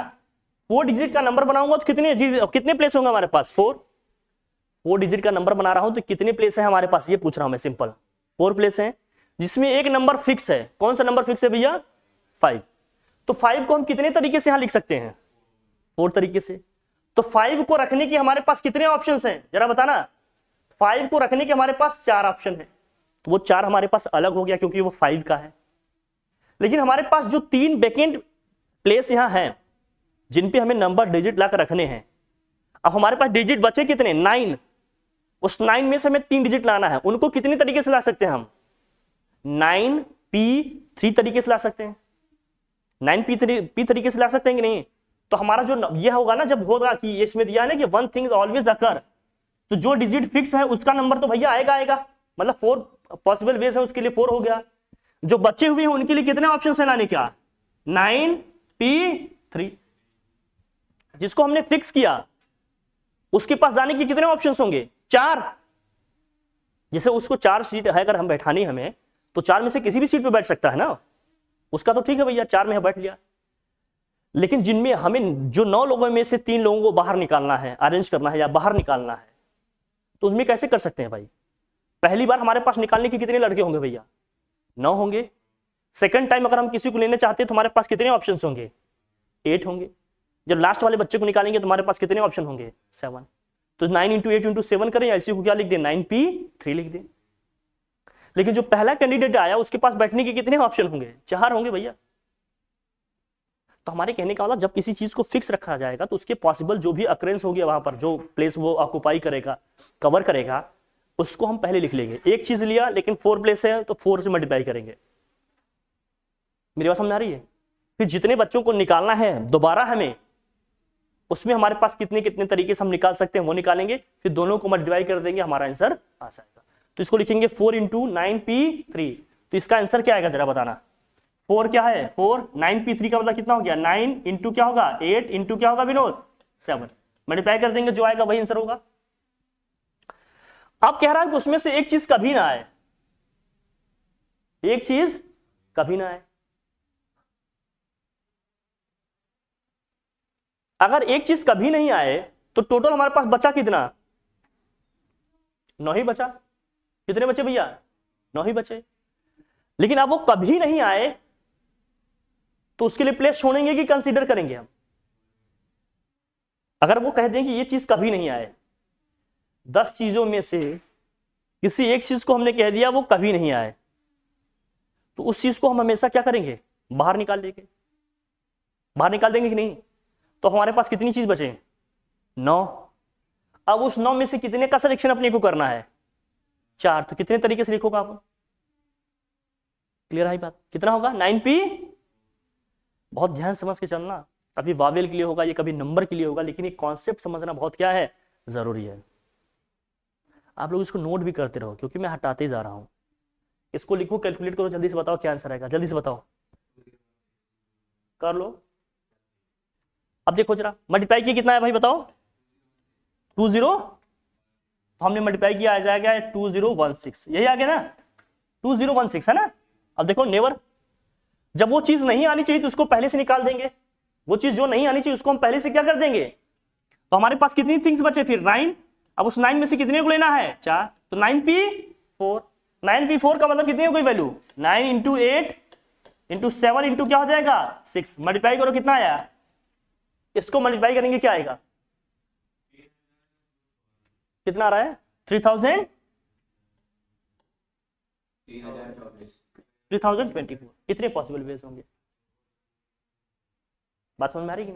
4 डिजिट का नंबर बनाऊंगा तो कितने प्लेस होंगे हमारे पास, 4 डिजिट का नंबर बना रहा हूं तो कितने प्लेस है हमारे पास, ये पूछ रहा हूं मैं, सिंपल 4 प्लेस है, जिसमें एक नंबर फिक्स है। कौन सा नंबर फिक्स है भैया, 5। तो 5 को हम कितने तरीके से यहां लिख सकते हैं, 4 तरीके से। तो 5 को रखने की हमारे पास कितने ऑप्शंस हैं, जरा बताना। 5 को रखने के हमारे पास 4 ऑप्शन है, तो वो 4 हमारे पास अलग हो गया क्योंकि वो 5 का है। लेकिन हमारे पास जो 3 वैकेंट प्लेस यहां हैं जिन पे हमें नंबर डिजिट लाकर रखने हैं, अब हमारे पास डिजिट बचे कितने, 9। उस 9 में से हमें 3 डिजिट लाना है। उनको कितने तरीके से ला सकते हैं हम, 9p3 तरीके से ला सकते हैं, 9p3 तरीके से ला सकते हैं कि नहीं। तो हमारा जो ये होगा ना, जब होगा कि इसमें दिया है ना कि वन थिंग ऑलवेज अकर, तो जो डिजिट फिक्स है उसका नंबर तो भैया आएगा आएगा, मतलब 4 पॉसिबल वेज है, उसके लिए 4 हो गया। जो बचे हुए हैं उनके लिए कितने ऑप्शन है लाने का, 9p3। जिसको हमने फिक्स किया उसके पास जाने के कितने ऑप्शंस होंगे, 4। जैसे उसको 4 सीट है अगर हम बैठानी हमें, तो 4 में से किसी भी सीट पे बैठ सकता है ना, उसका तो ठीक है भैया 4 में बैठ लिया। लेकिन जिनमें हमें जो 9 लोगों में से 3 लोगों को बाहर निकालना है, अरेंज करना है या बाहर निकालना है, तो उसमें कैसे कर सकते हैं भाई। पहली बार हमारे पास निकालने के कितने लड़के होंगे भैया, 9 होंगे। सेकंड टाइम अगर हम किसी को लेना चाहते हैं तो हमारे पास कितने ऑप्शन होंगे, 8 होंगे। जब लास्ट वाले बच्चे को निकालेंगे तो हमारे पास कितने ऑप्शन होंगे, 7। तो 9 × 8 × 7 करें, इसी को क्या लिख दें, 9p3 लिख दें। लेकिन जो पहला कैंडिडेट आया उसके पास बैठने के कितने ऑप्शन होंगे, 4 होंगे भैया। तो हमारे कहने का मतलब जब किसी चीज को फिक्स रखा जाएगा तो उसके पॉसिबल जो भी अक्रेंस होगी वहां पर, जो प्लेस वो ऑक्युपाई करेगा, कवर करेगा, उसको हम पहले लिख लेंगे। एक चीज लिया लेकिन 4 प्लेस है तो 4 से मल्टीप्लाई करेंगे। मेरी बात समझ आ रही है। फिर जितने बच्चों को निकालना है दोबारा हमें, उसमें हमारे पास कितने कितने तरीके से हम निकाल सकते हैं वो निकालेंगे, फिर दोनों को मल्टीप्लाई कर देंगे, हमारा आंसर आ जाएगा। तो इसको लिखेंगे 4 × 9p3। तो इसका आंसर क्या आएगा जरा बताना, 4 क्या है, 4, 9p3 का मतलब कितना हो गया, 9 इंटू क्या होगा, 8 इंटू क्या होगा विनोद, 7। मल्टीप्लाई कर देंगे, जो आएगा वही आंसर होगा। अब कह रहा है कि उसमें से एक चीज कभी ना आए, एक चीज कभी ना आए। अगर एक चीज कभी नहीं आए तो टोटल हमारे पास बचा कितना, 9 ही बचा। कितने बचे भैया, 9 ही बचे। लेकिन अब वो कभी नहीं आए तो उसके लिए प्लेस छोड़ेंगे कि कंसीडर करेंगे हम। अगर वो कह दें कि ये चीज कभी नहीं आए, 10 चीजों में से किसी एक चीज को हमने कह दिया वो कभी नहीं आए, तो उस चीज को हम हमेशा क्या करेंगे, बाहर निकाल देंगे। बाहर निकाल देंगे कि नहीं। तो हमारे पास कितनी चीज बचे, 9। अब उस 9 में से कितने का सिलेक्शन अपने को करना है, 4। तो कितने तरीके से लिखोगे आप, क्लियर है बात, कितना होगा, 9p। बहुत ध्यान समझ के चलना, कभी वावेल के लिए होगा, ये कभी नंबर के लिए होगा, लेकिन ये कॉन्सेप्ट समझना बहुत क्या है, जरूरी है। आप लोग इसको नोट भी करते रहो क्योंकि मैं हटाते जा रहा हूं। इसको लिखो, कैलकुलेट करो, जल्दी से बताओ क्या आंसर आएगा, जल्दी से बताओ, कर लो। अब देखो जरा मल्टीप्लाई किया कितना है भाई बताओ, 20। तो हमने मल्टीप्लाई किया आ जाएगा 2016, यही आ गया ना, 2016 है ना। अब देखो नेवर, जब वो चीज नहीं आनी चाहिए तो उसको पहले से निकाल देंगे। वो चीज जो नहीं आनी चाहिए उसको हम पहले से क्या कर देंगे। तो हमारे पास कितनी थिंग्स बचे फिर, 9। अब उस 9 में से कितने को लेना है, 4। तो 9p4, 9p4 का मतलब कितनी हो गई वैल्यू, 9 × 8 × 7 इंटू क्या हो जाएगा, 6। मल्टीप्लाई करो कितना आया, इसको मल्टीप्लाई करेंगे क्या आएगा, कितना आ रहा है, 3024। कितने पॉसिबल वेज होंगे, बात समझ में आ रही है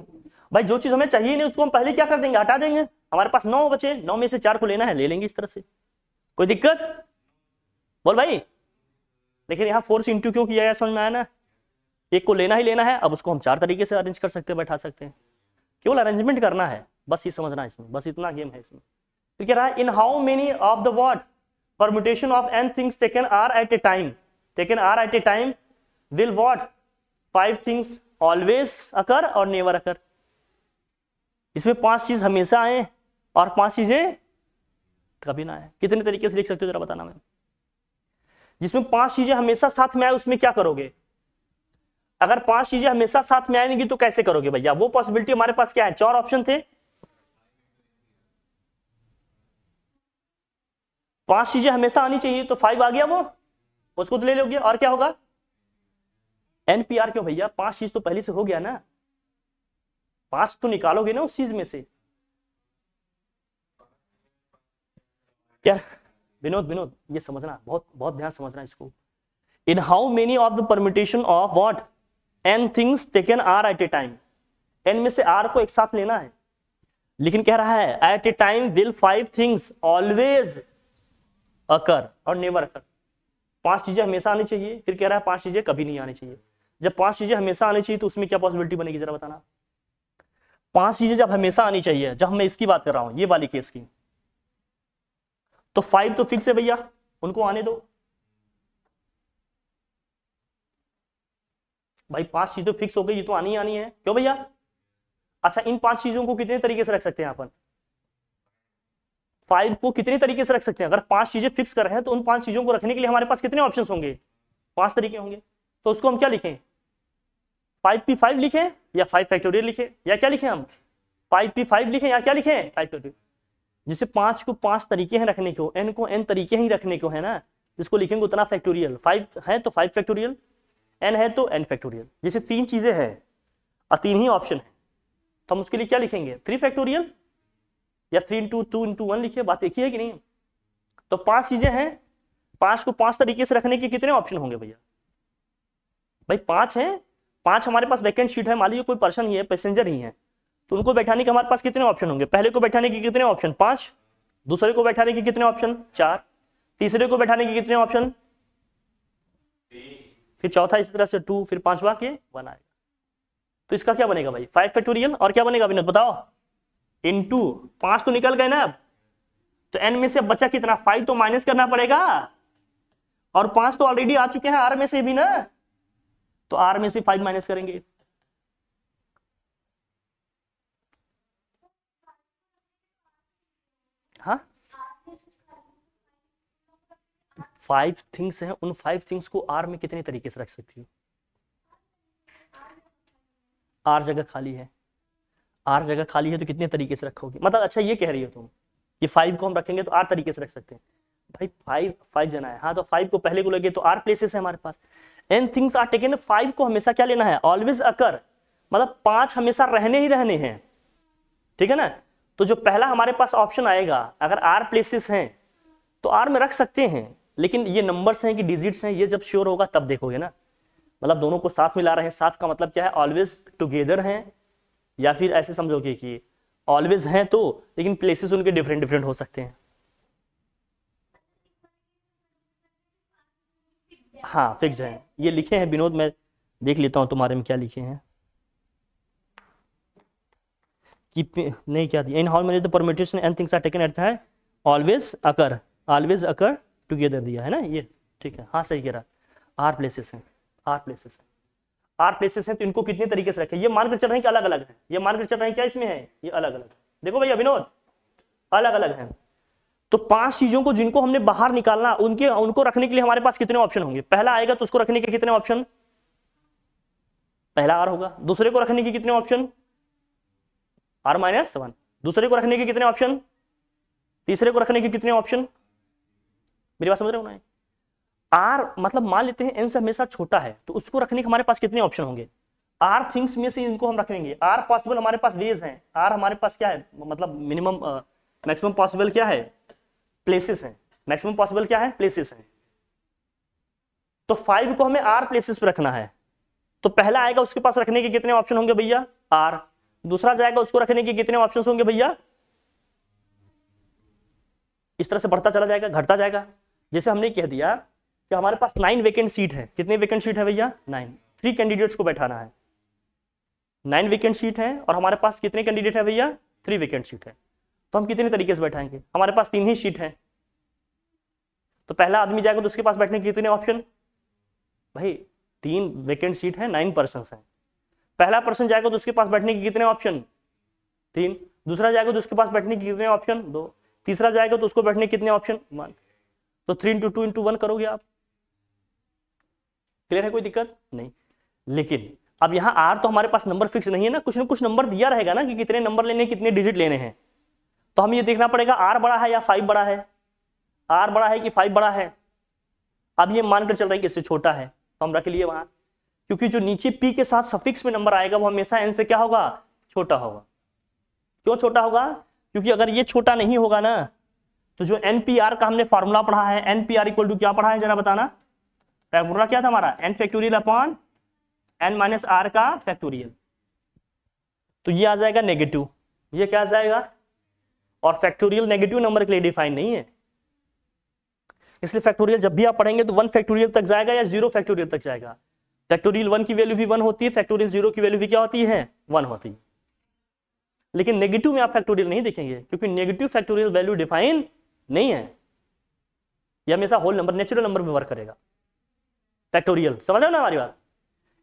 भाई। जो चीज हमें चाहिए नहीं उसको हम पहले क्या कर देंगे, हटा देंगे। हमारे पास 9 बचे, 9 में से 4 को लेना है, ले लेंगे इस तरह से, कोई दिक्कत बोल भाई। लेकिन यहाँ 4 से इंटू क्यों किया है, समझ में आया ना। एक को लेना ही लेना है, अब उसको हम 4 तरीके से अरेंज कर सकते हैं, बैठा सकते हैं, केवल अरेंजमेंट करना है, बस ये समझना है इसमें, बस इतना गेम है इसमें। तो कह रहा है in how many of the what permutation of n things taken are at a time will what 5 things always occur और नेवर अकर। इसमें 5 चीज हमेशा आए और 5 चीजें कभी ना आए। कितने तरीके से लिख सकते हो जरा बताना। मैं जिसमें 5 चीजें हमेशा साथ में आए उसमें क्या करोगे, अगर 5 चीजें हमेशा साथ में आएंगी तो कैसे करोगे भैया। वो पॉसिबिलिटी हमारे पास क्या है, 4 ऑप्शन थे, 5 चीजें हमेशा आनी चाहिए तो 5 आ गया, वो उसको तो ले लोगे। और क्या होगा, NPR क्यों भैया, 5 चीज तो पहले से हो गया ना, 5 तो निकालोगे ना उस चीज में से क्या। विनोद विनोद ये समझना, बहुत बहुत ध्यान समझना इसको। In how many of the permutation of what n things taken are at a time, n में से r को एक साथ लेना है, लेकिन कह रहा है at a time will 5 things always occur और नेवर अकर। 5 चीजें हमेशा आनी चाहिए, फिर कह रहा है 5 चीजें कभी नहीं आनी चाहिए। जब 5 चीजें हमेशा आनी चाहिए तो उसमें क्या पॉसिबिलिटी बनेगी जरा बताना। 5 चीजें जब हमेशा आनी चाहिए, जब मैं इसकी बात कर रहा हूं ये वाली केस की, तो 5 तो फिक्स है भैया, उनको आने दो भाई। 5 चीजें फिक्स हो गई, ये तो आनी ही आनी है, क्यों भैया। अच्छा इन 5 चीजों को कितने तरीके से रख सकते हैं अपन, 5 को कितने तरीके से रख सकते हैं। अगर 5 चीजें फिक्स कर रहे हैं तो उन 5 चीजों को रखने के लिए हमारे पास कितने ऑप्शंस होंगे, 5 तरीके होंगे। तो उसको हम क्या लिखें, 5p5 लिखें या 5 फैक्टोरियल लिखें, या क्या लिखें हम 5p5 लिखें या क्या लिखें 5 फैक्टोरियल। जिसे 5 को 5 तरीके हैं रखने को, n को n तरीके ही रखने को है ना, जिसको लिखेंगे उतना फैक्टोरियल। 5 है तो 5 फैक्टोरियल, n है तो n फैक्टोरियल। जैसे 3 चीजें हैं और 3 ही ऑप्शन है, तो हम उसके लिए क्या लिखेंगे 3 फैक्टोरियल या 3 into 2 into 1 लिखिए, बात एक ही है कि नहीं। तो 5 चीजें हैं, 5 को 5 तरीके से रखने के कितने ऑप्शन होंगे भैया भाई 5 हैं, 5 हमारे पास वैकेंट सीट है, मान लीजिए कोई पर्सन ही है, पैसेंजर ही है, तो उनको बैठाने के हमारे पास कितने ऑप्शन होंगे। पहले को बैठाने के कितने ऑप्शन 5, दूसरे को बैठाने के कितने ऑप्शन 4, तीसरे को बैठाने के कितने ऑप्शन, फिर चौथा इसी तरह से 2, फिर 5वां के 1 आएगा। तो इसका क्या बनेगा भाई 5 फैक्टोरियल और क्या बनेगा विनोद बताओ, इनटू 5 तो निकल गए ना अब, तो n में से बचा कितना 5 तो माइनस करना पड़ेगा, और 5 तो ऑलरेडी आ चुके हैं r में से भी ना, तो r में से 5 माइनस करेंगे। हाँ 5 थिंग्स हैं, उन 5 थिंग्स को r में कितने तरीके से रख सकती हो। r जगह खाली है, r जगह खाली है तो कितने तरीके से रखोगे, मतलब अच्छा ये कह रही हो तुम कि 5 को हम रखेंगे तो r तरीके से रख सकते हैं भाई। 5 जना है, हाँ तो 5 को पहले को लगे तो r प्लेसेस है हमारे पास। n थिंग्स आर टेकन, 5 को हमेशा क्या लेना है ऑलवेज अकर, मतलब 5 हमेशा रहने ही रहने हैं, ठीक है ना। तो जो पहला हमारे पास ऑप्शन आएगा, अगर r प्लेसेस हैं तो r में रख सकते हैं, लेकिन ये नंबर्स हैं कि डिजिट्स हैं, ये जब श्योर होगा तब देखोगे ना। मतलब दोनों को साथ मिला रहे हैं, साथ का मतलब क्या है ऑलवेज टुगेदर हैं, या फिर ऐसे समझोगे कि ऑलवेज हैं तो, लेकिन प्लेसेस उनके डिफरेंट डिफरेंट हो सकते हैं। हाँ फिक्स है, ये लिखे हैं विनोद, मैं देख लेता हूं तुम्हारे में क्या लिखे हैं कि नहीं क्या दिया, in how many the permutation and things are taken at है ऑलवेज अकर टुगेदर दिया है ना ये, ठीक है। हाँ सही कह रहा, r प्लेसेस हैं, r प्लेसेस हैं, तो इनको कितने तरीके से रखें, ये मानकर चल रहे हैं कि अलग अलग है, ये मानकर चल रहे हैं क्या इसमें है, ये अलग अलग। देखो भैया विनोद अलग अलग है, तो 5 चीजों को जिनको हमने बाहर निकालना, उनको रखने के लिए हमारे पास कितने ऑप्शन होंगे। पहला आएगा तो उसको रखने के कितने ऑप्शन, पहला r होगा। दूसरे को रखने के कितने ऑप्शन r-1, दूसरे को रखने के कितने ऑप्शन, तीसरे को रखने के कितने ऑप्शन, मेरी बात समझ रहे हो ना। r मतलब मान लेते हैं n से हमेशा छोटा है, तो उसको रखने के हमारे पास कितने ऑप्शन होंगे, r थिंग्स में से इनको हम रखेंगे। r पॉसिबल हमारे पास वेज हैं, r हमारे पास क्या है, मतलब मिनिमम मैक्सिमम पॉसिबल क्या है प्लेसेस हैं, मैक्सिमम पॉसिबल क्या है प्लेसेस हैं। तो 5 को हमें r प्लेसेस पे रखना है, तो पहला आएगा उसके पास रखने के कितने ऑप्शन होंगे भैया r, दूसरा जाएगा उसको रखने के कितने ऑप्शन होंगे भैया, इस तरह से बढ़ता चला जाएगा, घटता जाएगा। जैसे हमने कह दिया कि हमारे पास 9 वेकेंट सीट है, कितने वेकेंट सीट है भैया 9, 3 कैंडिडेट्स को बैठाना है, 9 वेकेंट सीट है और हमारे पास कितने कैंडिडेट है भैया 3 वेकेंट सीट है, तो हम कितने तरीके से बैठाएंगे, हमारे पास 3 ही सीट है। तो पहला आदमी जाएगा तो उसके पास बैठने के कितने ऑप्शन भाई, 3 वेकेंट सीट है, 9 पर्सन है। पहला पर्सन जाएगा तो उसके पास बैठने के कितने ऑप्शन 3, दूसरा जाएगा तो उसके पास बैठने के कितने ऑप्शन 2, तीसरा जाएगा तो उसको बैठने के कितने ऑप्शन 1। तो 3 into 2 into 1 करोगे आप, क्लियर है, कोई दिक्कत नहीं। लेकिन अब यहाँ r तो हमारे पास नंबर फिक्स नहीं है ना, कुछ नंबर दिया रहेगा ना कि कितने नंबर लेने हैं, कितने डिजिट लेने हैं। तो हमें ये देखना पड़ेगा r बड़ा है या 5 बड़ा है, r बड़ा है कि 5 बड़ा है। अब ये मानकर चल रहा है कि इससे छोटा है, तो हम रख लिए वहां, क्योंकि जो नीचे p के साथ सफिक्स में नंबर आएगा वो हमेशा n से क्या होगा छोटा होगा। क्यों छोटा होगा, क्योंकि अगर ये छोटा नहीं होगा ना तो जो NPR का हमने फॉर्मूला पढ़ा है, NPR इक्वल टू क्या पढ़ा है जरा बताना, फॉर्मूला क्या था हमारा, n factorial upon n minus r का फैक्टोरियल। तो ये आ जाएगा नेगेटिव, ये क्या आ जाएगा, और फैक्टोरियल नेगेटिव नंबर के लिए डिफाइन नहीं है, इसलिए फैक्टोरियल जब भी आप पढ़ेंगे तो 1 फैक्टोरियल तक जाएगा या 0 फैक्टोरियल तक जाएगा। फैक्टोरियल 1 की वैल्यू भी 1 होती है, फैक्टोरियल 0 की वैल्यू भी क्या होती है, 1 होती है। लेकिन नेगेटिव में आप फैक्टोरियल नहीं देखेंगे, क्योंकि नेगेटिव फैक्टोरियल वैल्यू डिफाइन नहीं है, ये हमेशा होल नंबर, नेचुरल नंबर में वर्क करेगा फैक्टोरियल, समझ रहे हो ना हमारी बात।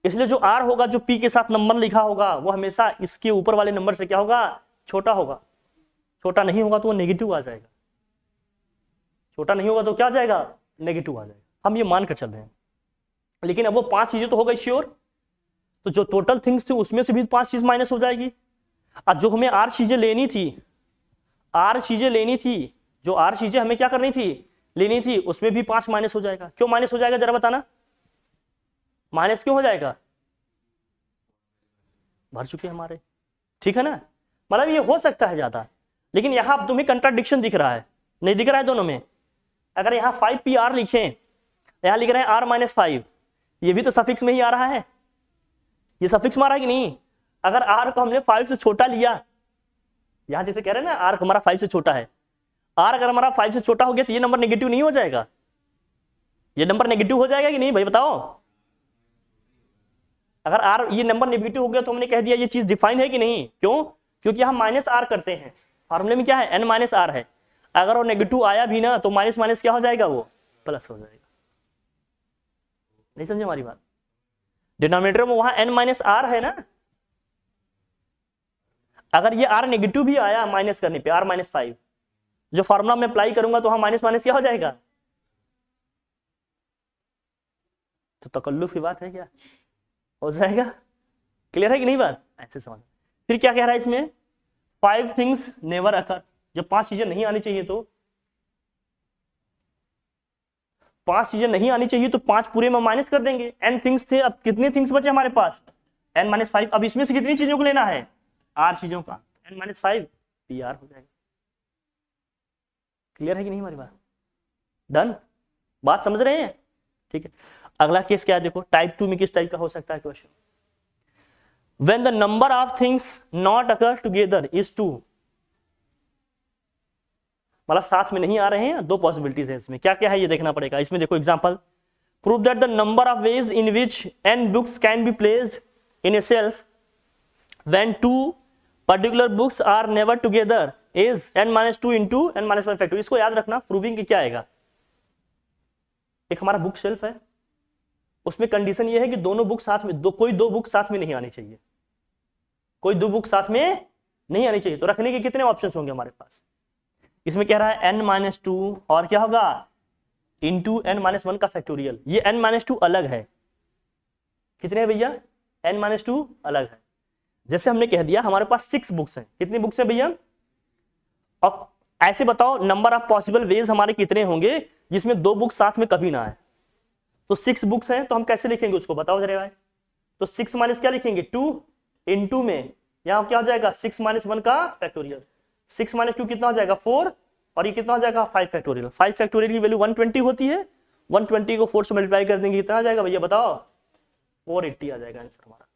इसलिए जो r होगा, जो p के साथ नंबर लिखा होगा, वो हमेशा इसके ऊपर वाले नंबर से क्या होगा, छोटा होगा। छोटा नहीं होगा तो वो नेगेटिव आ जाएगा, छोटा नहीं होगा तो क्या आ जाएगा, नेगेटिव आ जाएगा। हम ये मान कर चल रहे हैं, लेकिन अब वो 5 चीजें तो हो गई श्योर, तो जो टोटल थिंग्स थी उसमें से भी 5 चीज माइनस हो जाएगी। और जो हमें r चीजें लेनी थी, r चीजें लेनी थी, जो r चीजें हमें क्या करनी थी, लेनी थी, उसमें भी 5 माइनस हो जाएगा। क्यों माइनस हो जाएगा जरा बताना, माइनस क्यों हो जाएगा, भर चुके हमारे, ठीक है ना। मतलब ये हो सकता है ज्यादा, लेकिन यहां तुम्हें कंट्राडिक्शन दिख रहा है, नहीं दिख रहा है दोनों में। अगर यहाँ 5PR लिखें, यहां लिख रहे हैं r माइनस 5, ये भी तो सफिक्स में ही आ रहा है, ये सफिक्स मारा है कि नहीं। अगर r को हमने 5 से छोटा लिया, यहां जैसे कह रहे हैं ना r हमारा 5 से छोटा है, r अगर हमारा 5 से छोटा हो गया तो ये नंबर नेगेटिव नहीं हो जाएगा, ये नंबर नेगेटिव हो जाएगा कि नहीं भाई बताओ। अगर r ये नंबर नेगेटिव हो गया तो हमने कह दिया ये चीज डिफाइन है कि नहीं, क्यों, क्योंकि हम माइनस r करते हैं, फॉर्मूले में क्या है, n माइनस r है। अगर वो नेगेटिव आया भी ना तो माइनस माइनस क्या हो जाएगा, वो प्लस हो जाएगा। नहीं समझे हमारी बात, डिनोमिनेटर में वहां n माइनस r है ना, अगर ये r नेगेटिव भी आया माइनस करने पे, r माइनस 5, जो फॉर्मूला में अप्लाई करूंगा तो वहां माइनस माइनस क्या हो जाएगा, तो तकल्लुफ की बात है क्या, हो जाएगा। क्लियर है कि नहीं बात, ऐसे समझ। फिर क्या कह रहा है इसमें, 5 थिंग्स नेवर अकर, जब 5 चीजें नहीं आनी चाहिए तो 5 चीजें नहीं आनी चाहिए तो 5 पूरे में माइनस कर देंगे। n थिंग्स थे, अब कितने थिंग्स बचे हमारे पास, n माइनस 5। अब इसमें से कितनी चीजों को लेना है, r चीजों का, n माइनस 5 PR हो जाएगा। क्लियर है कि नहीं हमारी बात, डन, बात समझ रहे हैं, ठीक है। अगला केस क्या है देखो, टाइप 2 में किस टाइप का हो सकता है question, when the number of things not occur together is 2, मतलब साथ में नहीं आ रहे हैं, 2 पॉसिबिलिटीज है इसमें। क्या क्या है ये देखना पड़ेगा। इसमें देखो example, prove that the number of ways in which n books can be placed in a shelf when 2 particular books are never together is n-2 into n-1 factor. इसको याद रखना, प्रूविंग की क्या आएगा, एक हमारा बुक शेल्फ है, उसमें कंडीशन ये है कि दोनों बुक साथ में, कोई दो बुक साथ में नहीं आनी चाहिए, कोई 2 बुक साथ में नहीं आनी चाहिए। तो रखने के कितने ऑप्शंस होंगे हमारे पास, इसमें कह रहा है n-2 और क्या होगा, इंटू n-1 का फैक्टोरियल। ये n-2 अलग है, कितने है भैया, n-2 अलग है। जैसे हमने कह दिया हमारे पास 6 बुक्स हैं, कितनी बुक्स हैं भैया, और ऐसे बताओ नंबर ऑफ पॉसिबल वेज हमारे कितने होंगे जिसमें 2 बुक्स साथ में कभी ना आए। तो 6 बुक्स हैं, तो हम कैसे लिखेंगे उसको बताओ जरा भाई। तो 6 माइनस क्या लिखेंगे, 2 इंटू में यहां क्या हो जाएगा, 6-1 का फैक्टोरियल। 6-2 कितना हो जाएगा, 4, और ये कितना हो जाएगा, 5 फैक्टोरियल। 5 फैक्टोरियल की वैल्यू 120 होती है, 120 को 4 से मल्टीप्लाई कर देंगे, कितना आ जाएगा भैया बताओ, 480 आ जाएगा आंसर हमारा।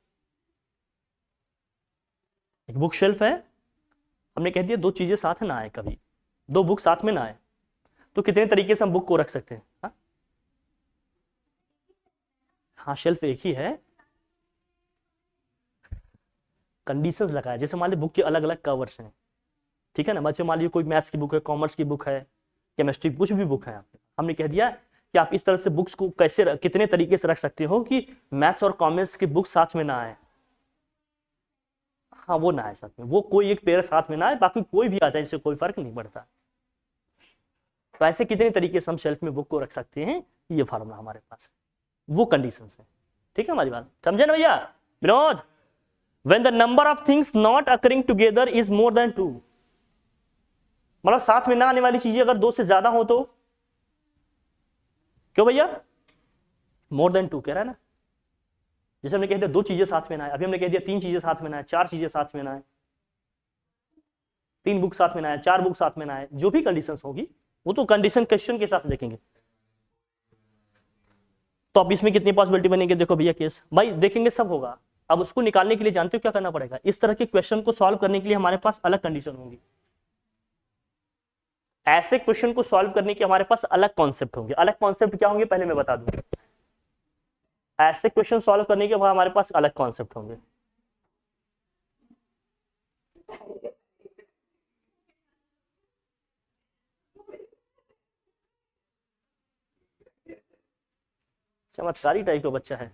एक बुक शेल्फ है, हमने कह दिया 2 चीजें साथ ना आए, कभी 2 बुक साथ में ना आए, तो कितने तरीके से हम बुक को रख सकते हैं। हाँ शेल्फ एक ही है, कंडीशंस लगाया, जैसे मान ली बुक के अलग अलग कवर्स हैं, ठीक है ना। बच्चे मान लीजिए कोई मैथ्स की बुक है, कॉमर्स की बुक है, केमिस्ट्री, कुछ भी बुक है आपके, हमने कह दिया कि आप इस तरह से बुक्स को कैसे कितने तरीके से रख सकते हो कि मैथ्स और कॉमर्स की बुक साथ में ना आए। हाँ वो ना आए साथ में, वो कोई एक पेयर साथ में ना आए, बाकी कोई भी आ जाए, इससे कोई फर्क नहीं पड़ता। तो ऐसे कितने तरीके से हम शेल्फ में बुक को रख सकते हैं, ये फार्मूला हमारे पास है, वो कंडीशंस है, ठीक है हमारी बात, समझे ना भैया Vinod. When the number of things not occurring together is more than 2, मतलब साथ में ना आने वाली चीजें अगर 2 से ज्यादा हो तो, क्यों भैया, मोर देन 2 कह रहा है ना। जैसे हमने कह दिया 2 चीजें साथ में ना आए, अभी हमने कह दिया 3 चीजें साथ में ना आए, 4 चीजें साथ में ना आए, 3 बुक साथ में ना आए, 4 बुक साथ में ना आए, जो भी कंडीशंस होगी वो तो कंडीशन क्वेश्चन के हिसाब से देखेंगे। तो अब इसमें कितनी पॉसिबिलिटी बनेगी, देखो भैया केस भाई देखेंगे सब होगा। अब उसको निकालने के लिए जानते हो क्या करना पड़ेगा, इस तरह के क्वेश्चन को सॉल्व करने के लिए हमारे पास अलग कंडीशन होंगी, ऐसे क्वेश्चन को सॉल्व करने के हमारे पास अलग कॉन्सेप्ट होंगे। अलग कॉन्सेप्ट क्या होंगे पहले मैं बता दूं, ऐसे क्वेश्चन सॉल्व करने के हमारे पास अलग कॉन्सेप्ट होंगे। चमत्कारी टाइप का बच्चा है।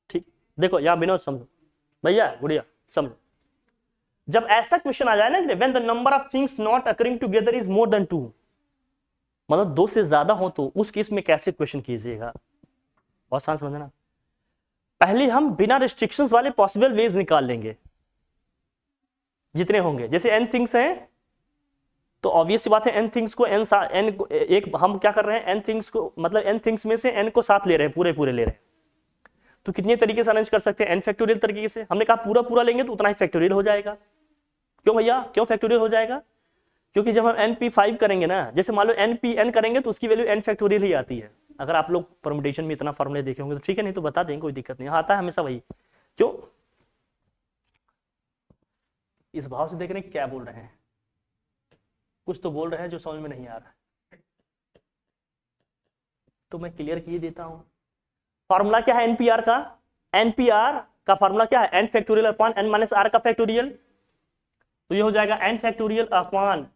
ठीक, देखो यहां विनोद समझो, भैया गुड़िया समझो, जब ऐसा क्वेश्चन आ जाए ना, when the number of things not occurring together is more than 2, मतलब 2 से ज्यादा हो, तो उस केस में कैसे क्वेश्चन कीजिएगा, बहुत आसान समझना। पहले हम बिना रिस्ट्रिक्शंस वाले पॉसिबल वेज निकाल लेंगे जितने होंगे। जैसे n थिंग्स हैं तो ऑब्वियस सी बात है n थिंग्स को n एक हम क्या कर रहे हैं, n थिंग्स को मतलब n थिंग्स में से n को 7 ले रहे हैं, पूरे ले रहे हैं। तो कितने तरीके से अरेंज कर सकते हैं, n फैक्टोरियल तरीके से। हमने कहा पूरा लेंगे तो उतना ही फैक्टोरियल हो जाएगा। क्यों भैया, क्यों फैक्टोरियल हो जाएगा, क्योंकि जब हम np5 करेंगे ना, जैसे मान लो npn करेंगे तो उसकी वैल्यू n फैक्टोरियल ही आती है। अगर आप लोग परम्यूटेशन में इतना फॉर्मूले देखे होंगे तो ठीक है, नहीं तो बता देंगे, कोई दिक्कत नहीं, आता है हमेशा वही। क्यों, इस भाव से देख रहे हैं क्या बोल रहे हैं, कुछ तो बोल रहे हैं जो समझ में नहीं आ रहा है, तो मैं क्लियर किए देता हूं। फॉर्मूला क्या है एनपीआर का, एनपीआर का फॉर्मूला क्या है, n factorial upon n minus r का फैक्टोरियल। तो ये हो जाएगा n factorial upon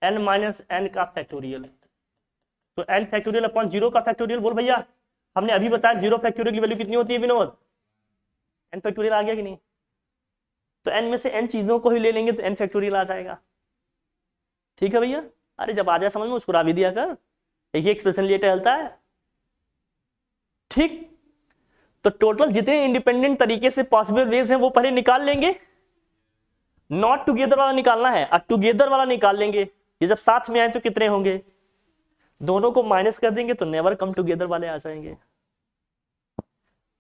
n minus n का फैक्टोरियल। तो एन फैक्टोरियल अपॉन 0 का फैक्टोरियल। बोल भैया, हमने अभी बताया 0 फैक्टोरियल की वैल्यू कितनी होती है विनोद, एन फैक्टोरियल आ गया कि नहीं। तो एन में से एन चीजों को ही ले लेंगे तो एन फैक्टोरियल आ जाएगा। ठीक है भैया, अरे जब आ जाए समझ में उसको रा भी दिया कर, एक ही एक्सप्रेशन लिए टहलता है। ठीक, तो टोटल जितने इंडिपेंडेंट तरीके से पॉसिबल वेज हैं वो पहले निकाल लेंगे। नॉट टुगेदर वाला निकालना है, और टुगेदर वाला निकाल लेंगे। ये जब साथ में आए तो कितने होंगे, दोनों को माइनस कर देंगे तो नेवर कम टुगेदर वाले आ जाएंगे।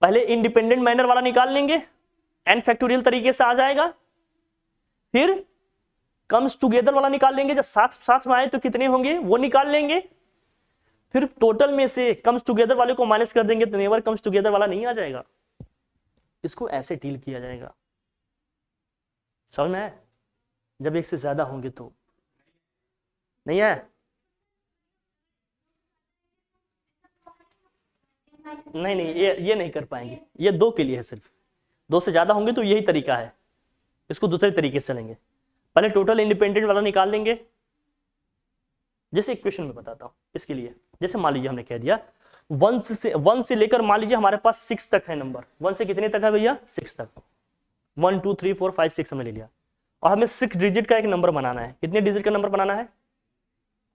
पहले इंडिपेंडेंट मैनर वाला निकाल लेंगे, एन फैक्टोरियल तरीके से आ जाएगा। फिर कम्स टुगेदर वाला निकाल लेंगे, जब साथ में आए तो कितने होंगे वो निकाल लेंगे। फिर टोटल में से कम्स टुगेदर वाले को माइनस कर देंगे तो नेवर कम्स टुगेदर वाला नहीं आ जाएगा। इसको ऐसे डील किया जाएगा, समझ में है। जब एक से ज्यादा होंगे तो नहीं है, नहीं ये नहीं कर पाएंगे, ये 2 के लिए है सिर्फ। 2 से ज्यादा होंगे तो यही तरीका है, इसको दूसरे तरीके से चलेंगे। पहले टोटल इंडिपेंडेंट वाला निकाल लेंगे, जैसे इक्वेशन में बताता हूं इसके लिए। जैसे मान लीजिए हमने कह दिया 1 से लेकर मान लीजिए हमारे पास 6 तक है नंबर। 1 से कितने तक है भैया, 6 तक। 1 2 3 4 5 6 हमने ले लिया, और हमें 6 डिजिट का एक नंबर बनाना है। कितने डिजिट का नंबर बनाना है,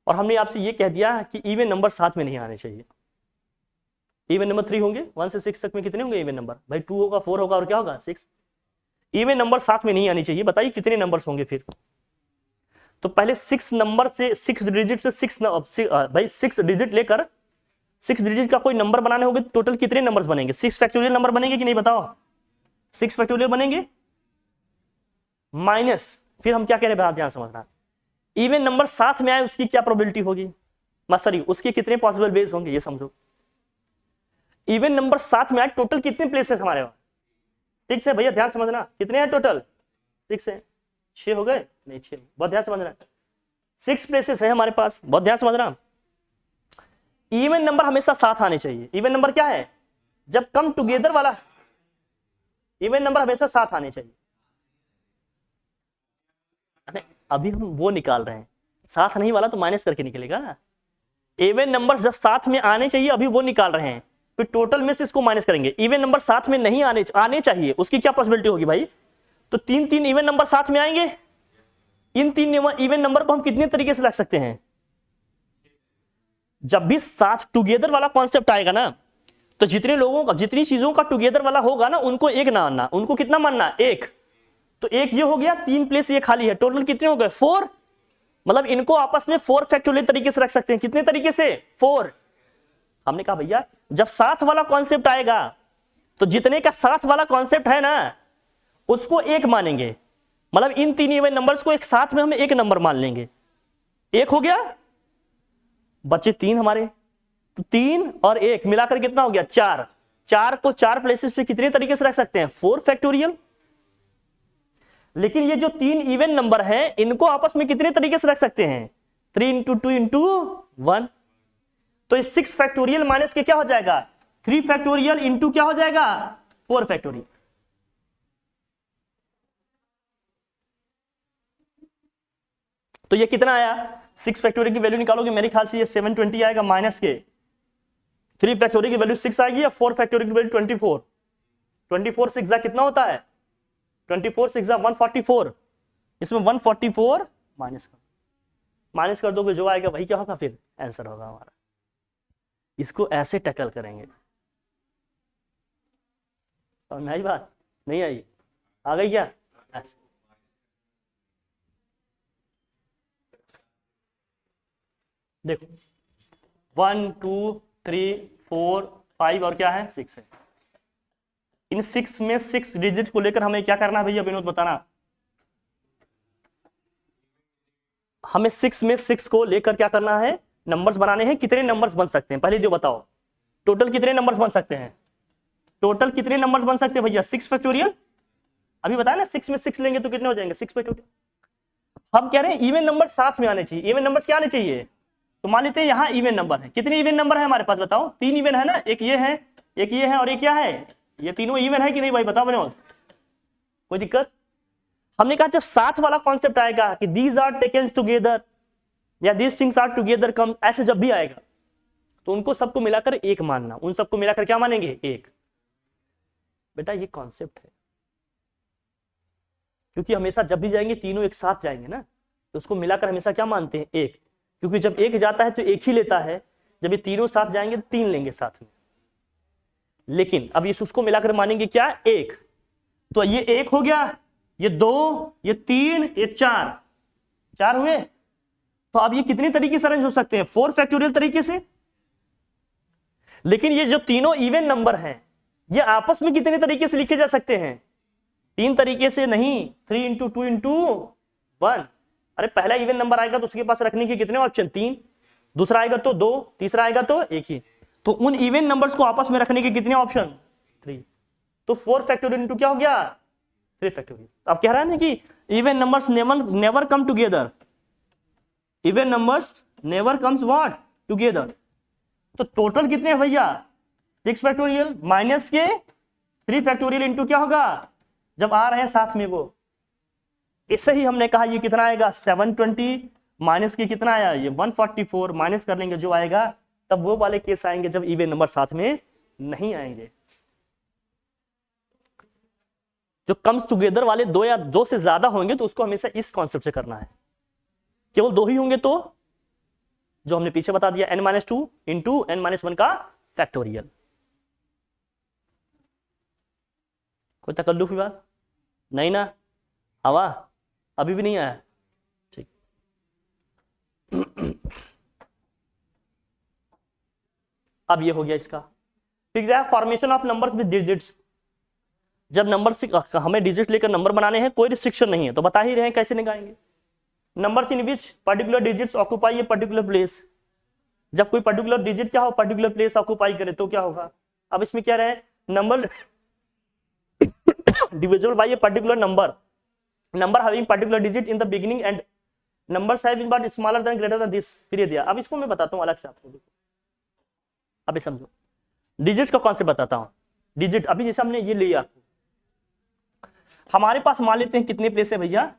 और हमने आपसे ये कह दिया कि इवन नंबर साथ में नहीं आने चाहिए। इवन नंबर 3 होंगे, 1 से 6 तक में कितने होंगे इवन नंबर, भाई 2 होगा, 4 होगा और क्या होगा 6। इवन नंबर साथ में नहीं आनी चाहिए। बताइए कितने नंबर्स होंगे फिर। तो पहले 6 नंबर से 6 डिजिट से 6 डिजिट लेकर 6 डिजिट का कोई नंबर बनाने होंगे तो टोटल कितने नंबर्स बनेंगे, 6 फैक्टोरियल नंबर बनेंगे कि नहीं बताओ, 6 फैक्टोरियल बनेंगे माइनस। फिर हम क्या कह रहे हैं, ध्यान समझना, इवन नंबर साथ में आए उसकी क्या प्रोबेबिलिटी होगी, सॉरी उसके कितने पॉसिबल वेज होंगे ये समझो। इवन नंबर साथ में आए, टोटल कितने प्लेसेस हमारे वहां 6 है भैया, ध्यान समझना। कितने हैं टोटल, 6 है। 6 हो गए, नहीं 6, बहुत ध्यान समझना। 6 प्लेसेस है हमारे पास, बहुत ध्यान समझना। इवन नंबर हमेशा साथ आने चाहिए। इवन नंबर क्या है, जब कम टुगेदर वाला, इवन नंबर हमेशा साथ आने चाहिए। अभी हम वो निकाल रहे हैं, साथ नहीं वाला तो माइनस करके निकलेगा। इवन नंबर जब साथ में आने चाहिए अभी वो निकाल रहे हैं, फिर टोटल में से इसको माइनस करेंगे। इवन नंबर साथ में नहीं आने चाहिए, उसकी क्या पॉसिबिलिटी होगी भाई, तो 3 इवन नंबर साथ में आएंगे। इन 3 इवन नंबर को हम कितने तरीके से रख सकते हैं, जब भी साथ टुगेदर वाला कॉन्सेप्ट आएगा ना, तो जितने लोगों का, जितनी चीजों का टुगेदर वाला होगा ना, उनको एक ना आना, उनको कितना मानना, 1। तो 1 ये हो गया, 3 प्लेस ये खाली है, टोटल कितने हो गए 4। मतलब इनको आपस में 4 फैक्टोरियल तरीके से रख सकते हैं। कितने तरीके से, 4। हमने कहा भैया जब साथ वाला कॉन्सेप्ट आएगा तो जितने का साथ वाला कॉन्सेप्ट है ना उसको 1 मानेंगे, मतलब इन तीन इवन नंबर्स को एक साथ में हम एक नंबर मान लेंगे। एक हो गया, बचे तीन हमारे, तो 3 और 1 मिलाकर कितना हो गया 4। 4 को 4 प्लेसेस पे कितने तरीके से रख सकते हैं 4 फैक्टोरियल। लेकिन ये जो तीन इवन नंबर हैं इनको आपस में कितने तरीके से रख सकते हैं 3 इंटू 2 इंटू 1। तो इस 6 फैक्टोरियल माइनस के क्या हो जाएगा 3 फैक्टोरियल इंटू क्या हो जाएगा 4 फैक्टोरियल। तो ये कितना आया 6 फैक्टोरियल की वैल्यू निकालोगे मेरे ख्याल से ये 720 आएगा, माइनस के 3 फैक्टोरियल की वैल्यू 6 आएगी या 4 फैक्टोरियल की वैल्यू 24। 24 6 कितना होता है 24 6 144। इसमें 144 माइनस कर दोगे जो आएगा वही क्या होगा फिर आंसर होगा हमारा। इसको ऐसे टैकल करेंगे। और नहीं बात नहीं आई, आ गई क्या ऐसे। देखो 1 2 3 4 5 और क्या है 6 है। इन 6 में 6 डिजिट को लेकर हमें क्या करना है भैया विनोद बताना। हमें 6 में 6 को लेकर क्या करना है नंबर्स बनाने हैं। कितने नंबर्स बन सकते हैं पहले जो बताओ, टोटल कितने नंबर्स बन सकते हैं, टोटल कितने नंबर्स बन सकते हैं भैया 6 फैक्टोरियल। अभी बताया ना 6 में 6 लेंगे तो कितने हो जाएंगे 6 फैक्टोरियल। हम कह रहे हैं इवन नंबर साथ में आने चाहिए। इवन नंबर्स क्या आने चाहिए, तो मान लेते हैं यहाँ इवन नंबर है। कितने इवन नंबर है हमारे पास बताओ, 3 इवन है ना, एक ये है एक ये है और एक क्या है, ये तीनों इवन है कि नहीं भाई बताओ विनोद, कोई दिक्कत। हमने कहा जब साथ वाला कॉन्सेप्ट आएगा कि दीज आर टेकन टुगेदर या दीज थिंग्स आर टुगेदर कम, ऐसे जब भी आएगा तो उनको सबको मिलाकर एक मानना। उन सबको मिलाकर क्या मानेंगे एक। बेटा ये कॉन्सेप्ट है, क्योंकि हमेशा जब भी जाएंगे तीनों एक साथ जाएंगे ना, तो उसको मिलाकर हमेशा क्या मानते हैं एक, क्योंकि जब एक जाता है तो एक ही लेता है, जब ये तीनों साथ जाएंगे तो 3 लेंगे साथ में। लेकिन अब इस उसको मिलाकर मानेंगे क्या एक, तो ये 1 हो गया, ये 2, ये 3, ये 4 हुए। तो अब ये कितने तरीके से अरेंज हो सकते हैं 4 फैक्टोरियल तरीके से। लेकिन ये जो तीनों इवन नंबर हैं ये आपस में कितने तरीके से लिखे जा सकते हैं 3 तरीके से नहीं, 3 इंटू 2 इंटू 1। अरे पहला इवन नंबर आएगा तो उसके पास रखने के कितने ऑप्शन 3, दूसरा आएगा तो 2, तीसरा आएगा तो 1 ही। तो उन इवन नंबर्स को आपस में रखने के कितने ऑप्शन 3। तो 4 फैक्टोरियल इंटू क्या हो गया 3 फैक्टोरियल। अब कह रहा है ना कि even numbers never come together, even numbers never comes what together. तो टोटल कितने हैं भैया 6 फैक्टोरियल माइनस के 3 फैक्टोरियल इंटू क्या होगा जब आ रहे हैं साथ में वो। इससे ही हमने कहा ये कितना आएगा 720 माइनस के कितना आया ये 144, माइनस कर लेंगे जो आएगा, तब वो वाले केस आएंगे जब इवन नंबर साथ में नहीं आएंगे। जो कम्स टुगेदर वाले 2 या 2 से ज्यादा होंगे तो उसको हमेशा इस कॉन्सेप्ट से करना है। केवल 2 ही होंगे तो जो हमने पीछे बता दिया n-2 इंटू n-1 का फैक्टोरियल। कोई तकल्लुफ की बात नहीं ना, हवा अभी भी नहीं आया ठीक। अब ये हो गया इसका। फिर formation of numbers with digits. जब नंबर से हमें डिजिट लेकर नंबर बनाने हैं कोई रिस्ट्रिक्शन नहीं है, तो बता ही रहे हैं कैसे निकालेंगे। Numbers in which particular digits occupy a particular place. जब कोई पर्टिकुलर डिजिट क्या हो पर्टिकुलर प्लेस ऑक्यूपाई करे तो क्या होगा। अब इसमें क्या रहे number divisible by a particular number having particular digit in the beginning and numbers having but smaller than greater than this. फिर ये दिया। अब इसको मैं बताता हूं अलग से आपको, अभी समझो डिजिट्स का कॉन्सेप्ट बताता हूं। डिजिट अभी जैसे हमने ये लिया, हमारे पास मान लेते हैं कितने प्लेस है भैया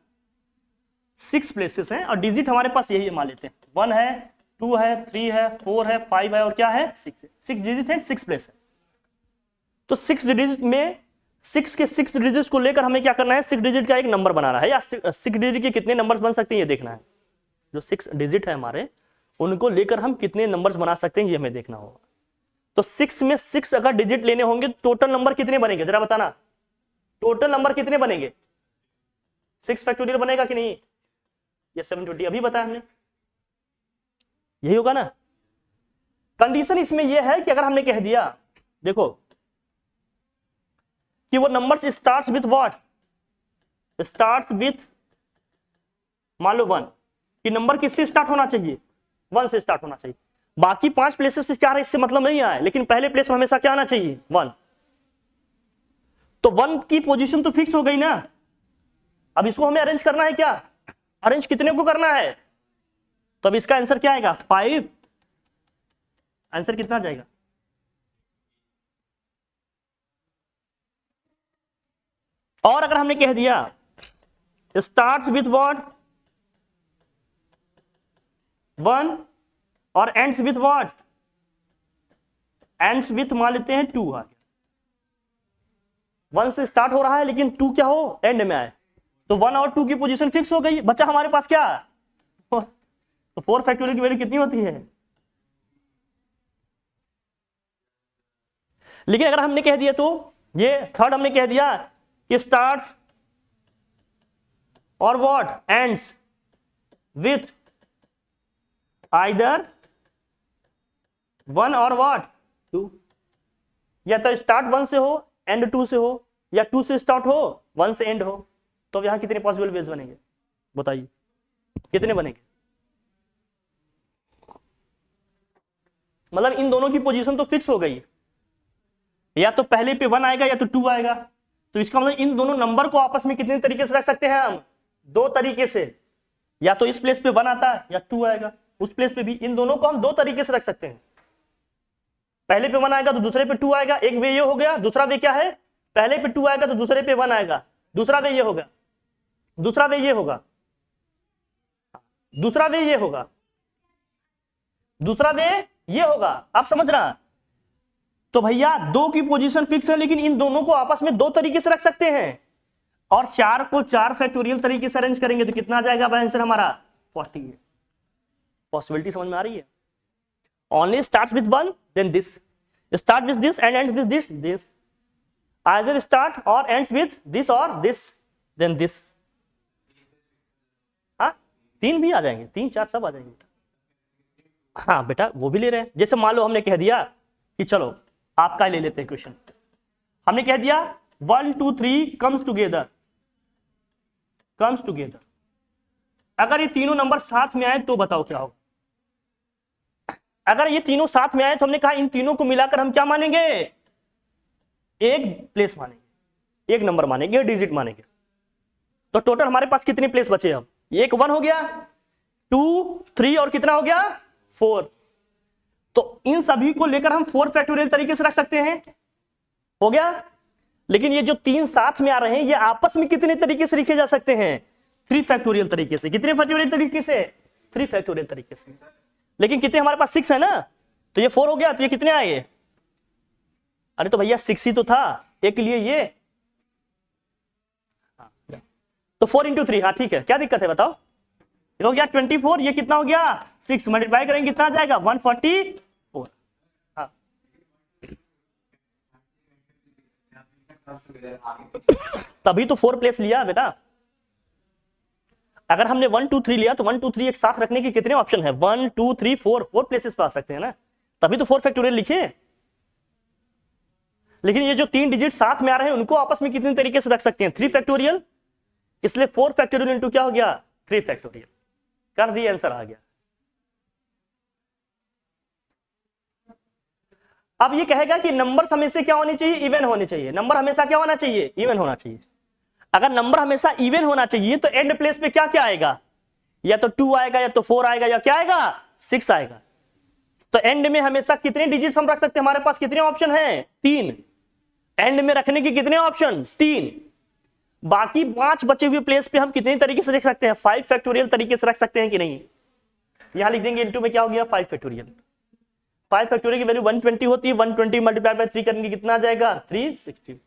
6 प्लेसेस हैं, और डिजिट हमारे पास यही है मान लेते हैं 1 है 2 है 3 है 4 है 5 है और क्या है 6 है। 6 डिजिट है 6 प्लेस है। तो 6 डिजिट में 6 के 6 डिजिट को लेकर हमें क्या करना है 6 डिजिट का एक नंबर बनाना है, या 6 डिजिट के कितने नंबर्स बन सकते हैं ये देखना है। जो 6 डिजिट है हमारे उनको लेकर हम कितने नंबर्स बना सकते हैं ये हमें देखना होगा। तो 6 में 6 अगर डिजिट लेने होंगे टोटल नंबर कितने बनेंगे जरा बताना, टोटल नंबर कितने बनेंगे 6 फैक्टोरियल बनेगा कि नहीं। ये 720 अभी बताया हमने, यही होगा ना। कंडीशन इसमें यह है कि अगर हमने कह दिया देखो कि वो numbers starts with what starts with मान लो 1, कि नंबर किससे स्टार्ट होना चाहिए, 1 से स्टार्ट होना चाहिए। बाकी 5 प्लेसेस पे क्या है इससे मतलब नहीं आया, लेकिन पहले प्लेस में हमेशा क्या आना चाहिए, 1। तो 1 की पोजीशन तो फिक्स हो गई ना, अब इसको हमें अरेंज करना है, क्या अरेंज कितने को करना है, तो अब इसका आंसर क्या आएगा, 5। आंसर कितना आ जाएगा, और अगर हमने कह दिया स्टार्ट्स विथ व्हाट 1 और ends with what, ends with मान लेते हैं 2 आ गया। 1 से स्टार्ट हो रहा है लेकिन 2 क्या हो, एंड में आए, तो 1 और 2 की पोजीशन फिक्स हो गई, बच्चा हमारे पास क्या, तो 4 फैक्टोरियल की वैल्यू कितनी होती है। लेकिन अगर हमने कह दिया, तो ये थर्ड हमने कह दिया कि स्टार्ट्स और व्हाट एंड्स विथ आइदर 1 और व्हाट 2, या तो स्टार्ट 1 से हो एंड 2 से हो, या 2 से स्टार्ट हो 1 से एंड हो, तो यहां कितने पॉसिबल वेज बनेंगे, बताइए कितने बनेंगे। मतलब इन दोनों की पोजीशन तो फिक्स हो गई, या तो पहले पे 1 आएगा या तो 2 आएगा, तो इसका मतलब इन दोनों नंबर को आपस में कितने तरीके से रख सकते हैं हम, 2 तरीके से, या तो इस प्लेस पे 1 आता है या 2 आएगा, उस प्लेस पे भी, इन दोनों को हम 2 तरीके से रख सकते हैं। पहले पे 1 आएगा तो दूसरे पे 2 आएगा, एक वे ये हो गया, दूसरा वे क्या है, पहले पे 2 आएगा तो दूसरे पे 1 आएगा, दूसरा वे ये होगा, दूसरा वे ये होगा, दूसरा वे ये होगा, दूसरा वे ये होगा, आप समझ रहा। तो भैया 2 की पोजीशन फिक्स है, लेकिन इन दोनों को आपस में 2 तरीके से रख सकते हैं, और 4 को 4 फैक्टोरियल तरीके से अरेंज करेंगे तो कितना आ जाएगा आंसर हमारा, 40। पॉसिबिलिटी समझ में आ रही है। Only starts with 1, then this. Start with this and ends with this. Either start or ends with this or this, then this. हाँ 3 भी आ जाएंगे, 3 4 सब आ जाएंगे। हाँ बेटा वो भी ले रहे हैं। जैसे मान लो हमने कह दिया कि चलो आपका ले लेते हैं क्वेश्चन, हमने कह दिया 1 2 3 comes together। अगर ये तीनों नंबर साथ में आए तो बताओ क्या होगा। अगर ये तीनों साथ में आए तो हमने कहा इन तीनों को मिलाकर हम क्या मानेंगे, एक प्लेस मानेंगे, एक नंबर मानेंगे, डिजिट मानेंगे। तो टोटल हमारे पास कितने प्लेस बचे, अब एक 1 हो गया, 2 3 और कितना हो गया 4। तो इन सभी को लेकर हम 4 फैक्टोरियल तरीके से रख सकते हैं, हो गया। लेकिन ये जो 3 साथ में आ रहे हैं ये आपस में कितने तरीके से लिखे जा सकते हैं, 3 फैक्टोरियल तरीके से। कितने फैक्टोरियल तरीके से, 3 फैक्टोरियल तरीके से। लेकिन कितने हमारे पास 6 है ना, तो ये 4 हो गया, तो ये कितने आए, अरे तो भैया 6 ही तो था, एक के लिए ये, तो 4 into 3, हाँ ठीक है, क्या दिक्कत है बताओ। ये हो गया 24, ये कितना हो गया 6, मल्टीप्लाई करेंगे कितना आ जाएगा 144। हाँ तभी तो 4 प्लेस लिया बेटा। अगर हमने 1 2 3 लिया तो 1 2 3 एक साथ रखने के कितने ऑप्शन है, 1 2 3 4 प्लेसेस पे आ सकते हैं ना, तभी तो 4 फैक्टोरियल लिखे। लेकिन ये जो 3 डिजिट साथ में आ रहे हैं उनको आपस में कितने तरीके से रख सकते हैं, 3 फैक्टोरियल। इसलिए 4 फैक्टोरियल इंटू क्या हो गया 3 फैक्टोरियल, कर दिया, आंसर आ गया। अब ये कहेगा कि नंबर हमेशा क्या होने चाहिए, इवन होने चाहिए। नंबर हमेशा क्या होना चाहिए, इवन होना चाहिए। अगर नंबर हमेशा इवन होना चाहिए तो एंड प्लेस पे क्या क्या आएगा, या तो 2 आएगा, या तो 4 आएगा, या क्या आएगा 6 आएगा। तो एंड में हमेशा कितने डिजिट्स हम रख सकते हैं, हमारे पास कितने ऑप्शन हैं 3। एंड में रखने के कितने ऑप्शन 3। बाकी 5 बचे हुए प्लेस पे हम कितने तरीके से रख सकते हैं, 5 फैक्टोरियल तरीके से रख सकते हैं कि नहीं। यहां लिख देंगे इनटू में क्या हो गया 5 फैक्टोरियल। 5 फैक्टोरियल की वैल्यू 120 होती है, 120 मल्टीप्लाई बाय 3 करेंगे कितना आ जाएगा 360।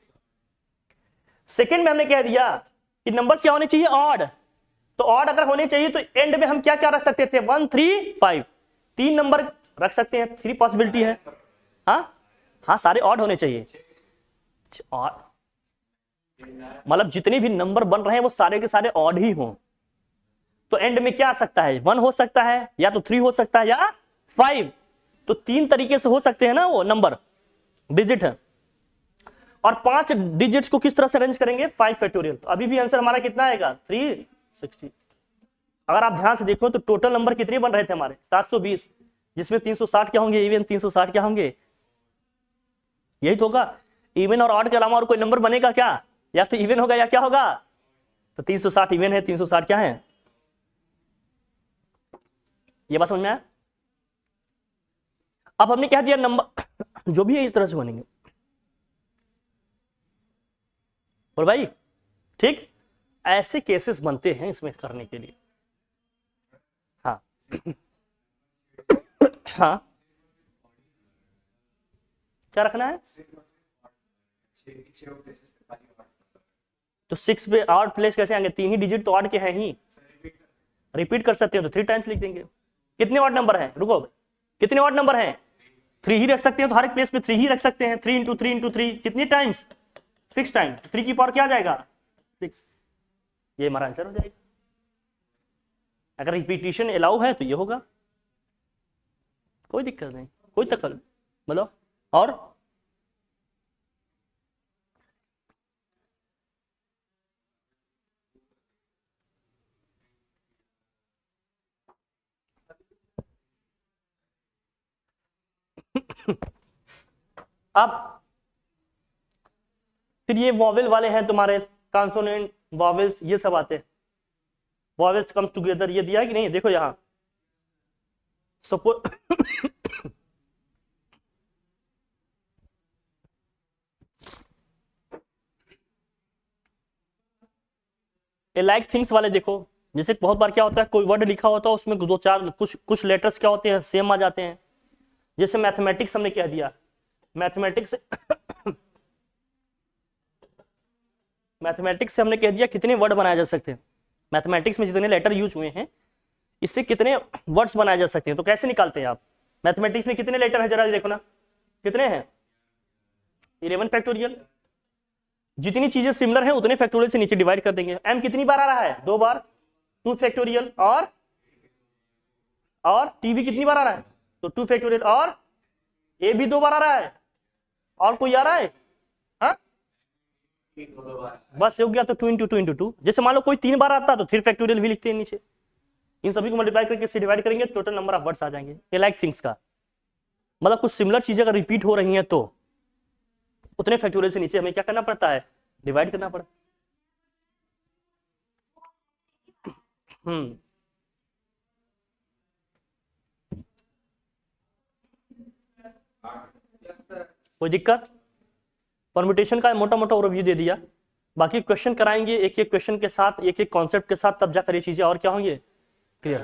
सेकंड में हमने कह दिया कि नंबर क्या होने चाहिए ऑड। तो ऑड अगर होने चाहिए तो एंड में हम क्या क्या रख सकते थे 1 3 5, 3 नंबर रख सकते हैं, 3 पॉसिबिलिटी है। हाँ सारे ऑड होने चाहिए। ऑड मतलब जितने भी नंबर बन रहे हैं वो सारे के सारे ऑड ही हों। तो एंड में क्या आ सकता है 1 हो सकता है, या तो 3 हो सकता है, या 5। तो 3 तरीके से हो सकते हैं ना वो नंबर डिजिट है। और 5 डिजिट्स को किस तरह से अरेंज करेंगे, 5 फैक्टोरियल। तो अभी भी आंसर हमारा कितना आएगा, 360। अगर आप ध्यान से देखो तो टोटल नंबर कितने बन रहे थे हमारे, 720, जिसमें 360 क्या होंगे, इवन 360 क्या होंगे, यही तो होगा। इवन और ऑड के अलावा और कोई नंबर बनेगा क्या, या तो इवन होगा या क्या होगा, तो 360 इवन है, 360 क्या है, ये बात समझ में आया। अब हमने क्या दिया, नंबर जो भी है इस तरह से बनेंगे, और भाई ठीक ऐसे केसेस बनते हैं इसमें करने के लिए। हाँ हाँ क्या रखना है, तो 6 पे आठ प्लेस कैसे आएंगे, 3 ही डिजिट तो आठ के हैं ही, रिपीट कर सकते हो तो 3 टाइम्स लिख देंगे। कितने ऑड नंबर हैं, रुको, कितने ऑड नंबर हैं, 3 ही रख सकते हैं, तो हर एक प्लेस पे 3 ही रख सकते हैं। 3 इंटू 3 इंटू 3 कितनी टाइम्स, 6 टाइम्स। 3 की पावर क्या आ जाएगा, 6, ये हमारा आंसर हो जाएगा। अगर रिपीटिशन अलाउ है तो ये होगा, कोई दिक्कत नहीं, कोई तकल मतलब। और अब फिर ये वॉवेल वाले हैं तुम्हारे, कॉन्सोनेंट वॉवेल्स ये सब आते हैं, वॉवेल्स कम्स टुगेदर, ये दिया है कि नहीं, देखो यहां सपोज लाइक थिंग्स वाले देखो, जैसे बहुत बार क्या होता है, कोई वर्ड लिखा होता है उसमें 2-4 कुछ लेटर्स क्या होते हैं, सेम आ जाते हैं। जैसे मैथमेटिक्स हमने कह दिया, मैथमेटिक्स मैथमेटिक्स से हमने कह दिया कितने वर्ड बनाए जा सकते हैं, मैथमेटिक्स में जितने लेटर यूज हुए हैं इससे कितने वर्ड्स बनाए जा सकते हैं। तो कैसे निकालते हैं आप, मैथमेटिक्स में कितने लेटर हैं जरा देखो ना, कितने हैं, 11 फैक्टोरियल। जितनी चीजें सिमिलर हैं उतने फैक्टोरियल से नीचे डिवाइड कर देंगे। m कितनी बार आ रहा है, 2 बार, 2 फैक्टोरियल। और t भी कितनी बार आ रहा है, तो 2 फैक्टोरियल। और a भी 2 बार आ रहा है, और कोई आ रहा है, हाँ बस हो गया। तो 2 इंटू 2 इंटू 2। जैसे मान लो कोई 3 बार आता है तो 3 फैक्टोरियल भी लिखते हैं नीचे। इन सभी को मल्टीप्लाई करके इससे डिवाइड करेंगे, टोटल नंबर ऑफ वर्ड्स आ जाएंगे। ये लाइक थिंग्स का मतलब कुछ सिमिलर चीजें अगर रिपीट हो रही हैं तो उतने फैक्टोरियल से नीचे हमें क्या करना पड़ता है, डिवाइड करना पड़ता। कोई दिक्कत, परम्यूटेशन का मोटा मोटा ओवरव्यू दे दिया, बाकी क्वेश्चन कराएंगे एक एक क्वेश्चन के साथ, एक एक कॉन्सेप्ट के साथ, तब जाकर ये चीजें और क्या होंगे, क्लियर।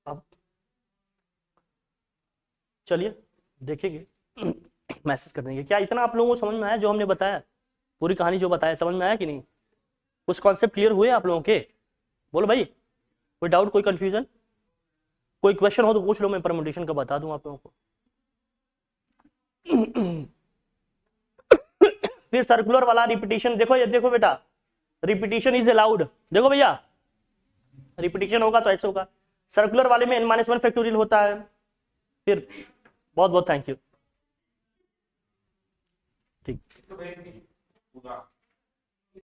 अब चलिए देखेंगे, मैसेज कर देंगे। क्या इतना आप लोगों को समझ में आया जो हमने बताया, पूरी कहानी जो बताया समझ में आया कि नहीं, कुछ कॉन्सेप्ट क्लियर हुए आप लोगों के, बोलो भाई, कोई डाउट, कोई कंफ्यूजन, कोई क्वेश्चन हो तो पूछ लो, मैं परम्यूटेशन का बता दूं आप लोगों को। फिर सर्कुलर वाला रिपीटिशन देखो, ये देखो बेटा, रिपीटिशन इज अलाउड, देखो भैया रिपीटिशन होगा तो ऐसे होगा। सर्कुलर वाले में n-1 फैक्टोरियल होता है। फिर बहुत बहुत थैंक यू, ठीक।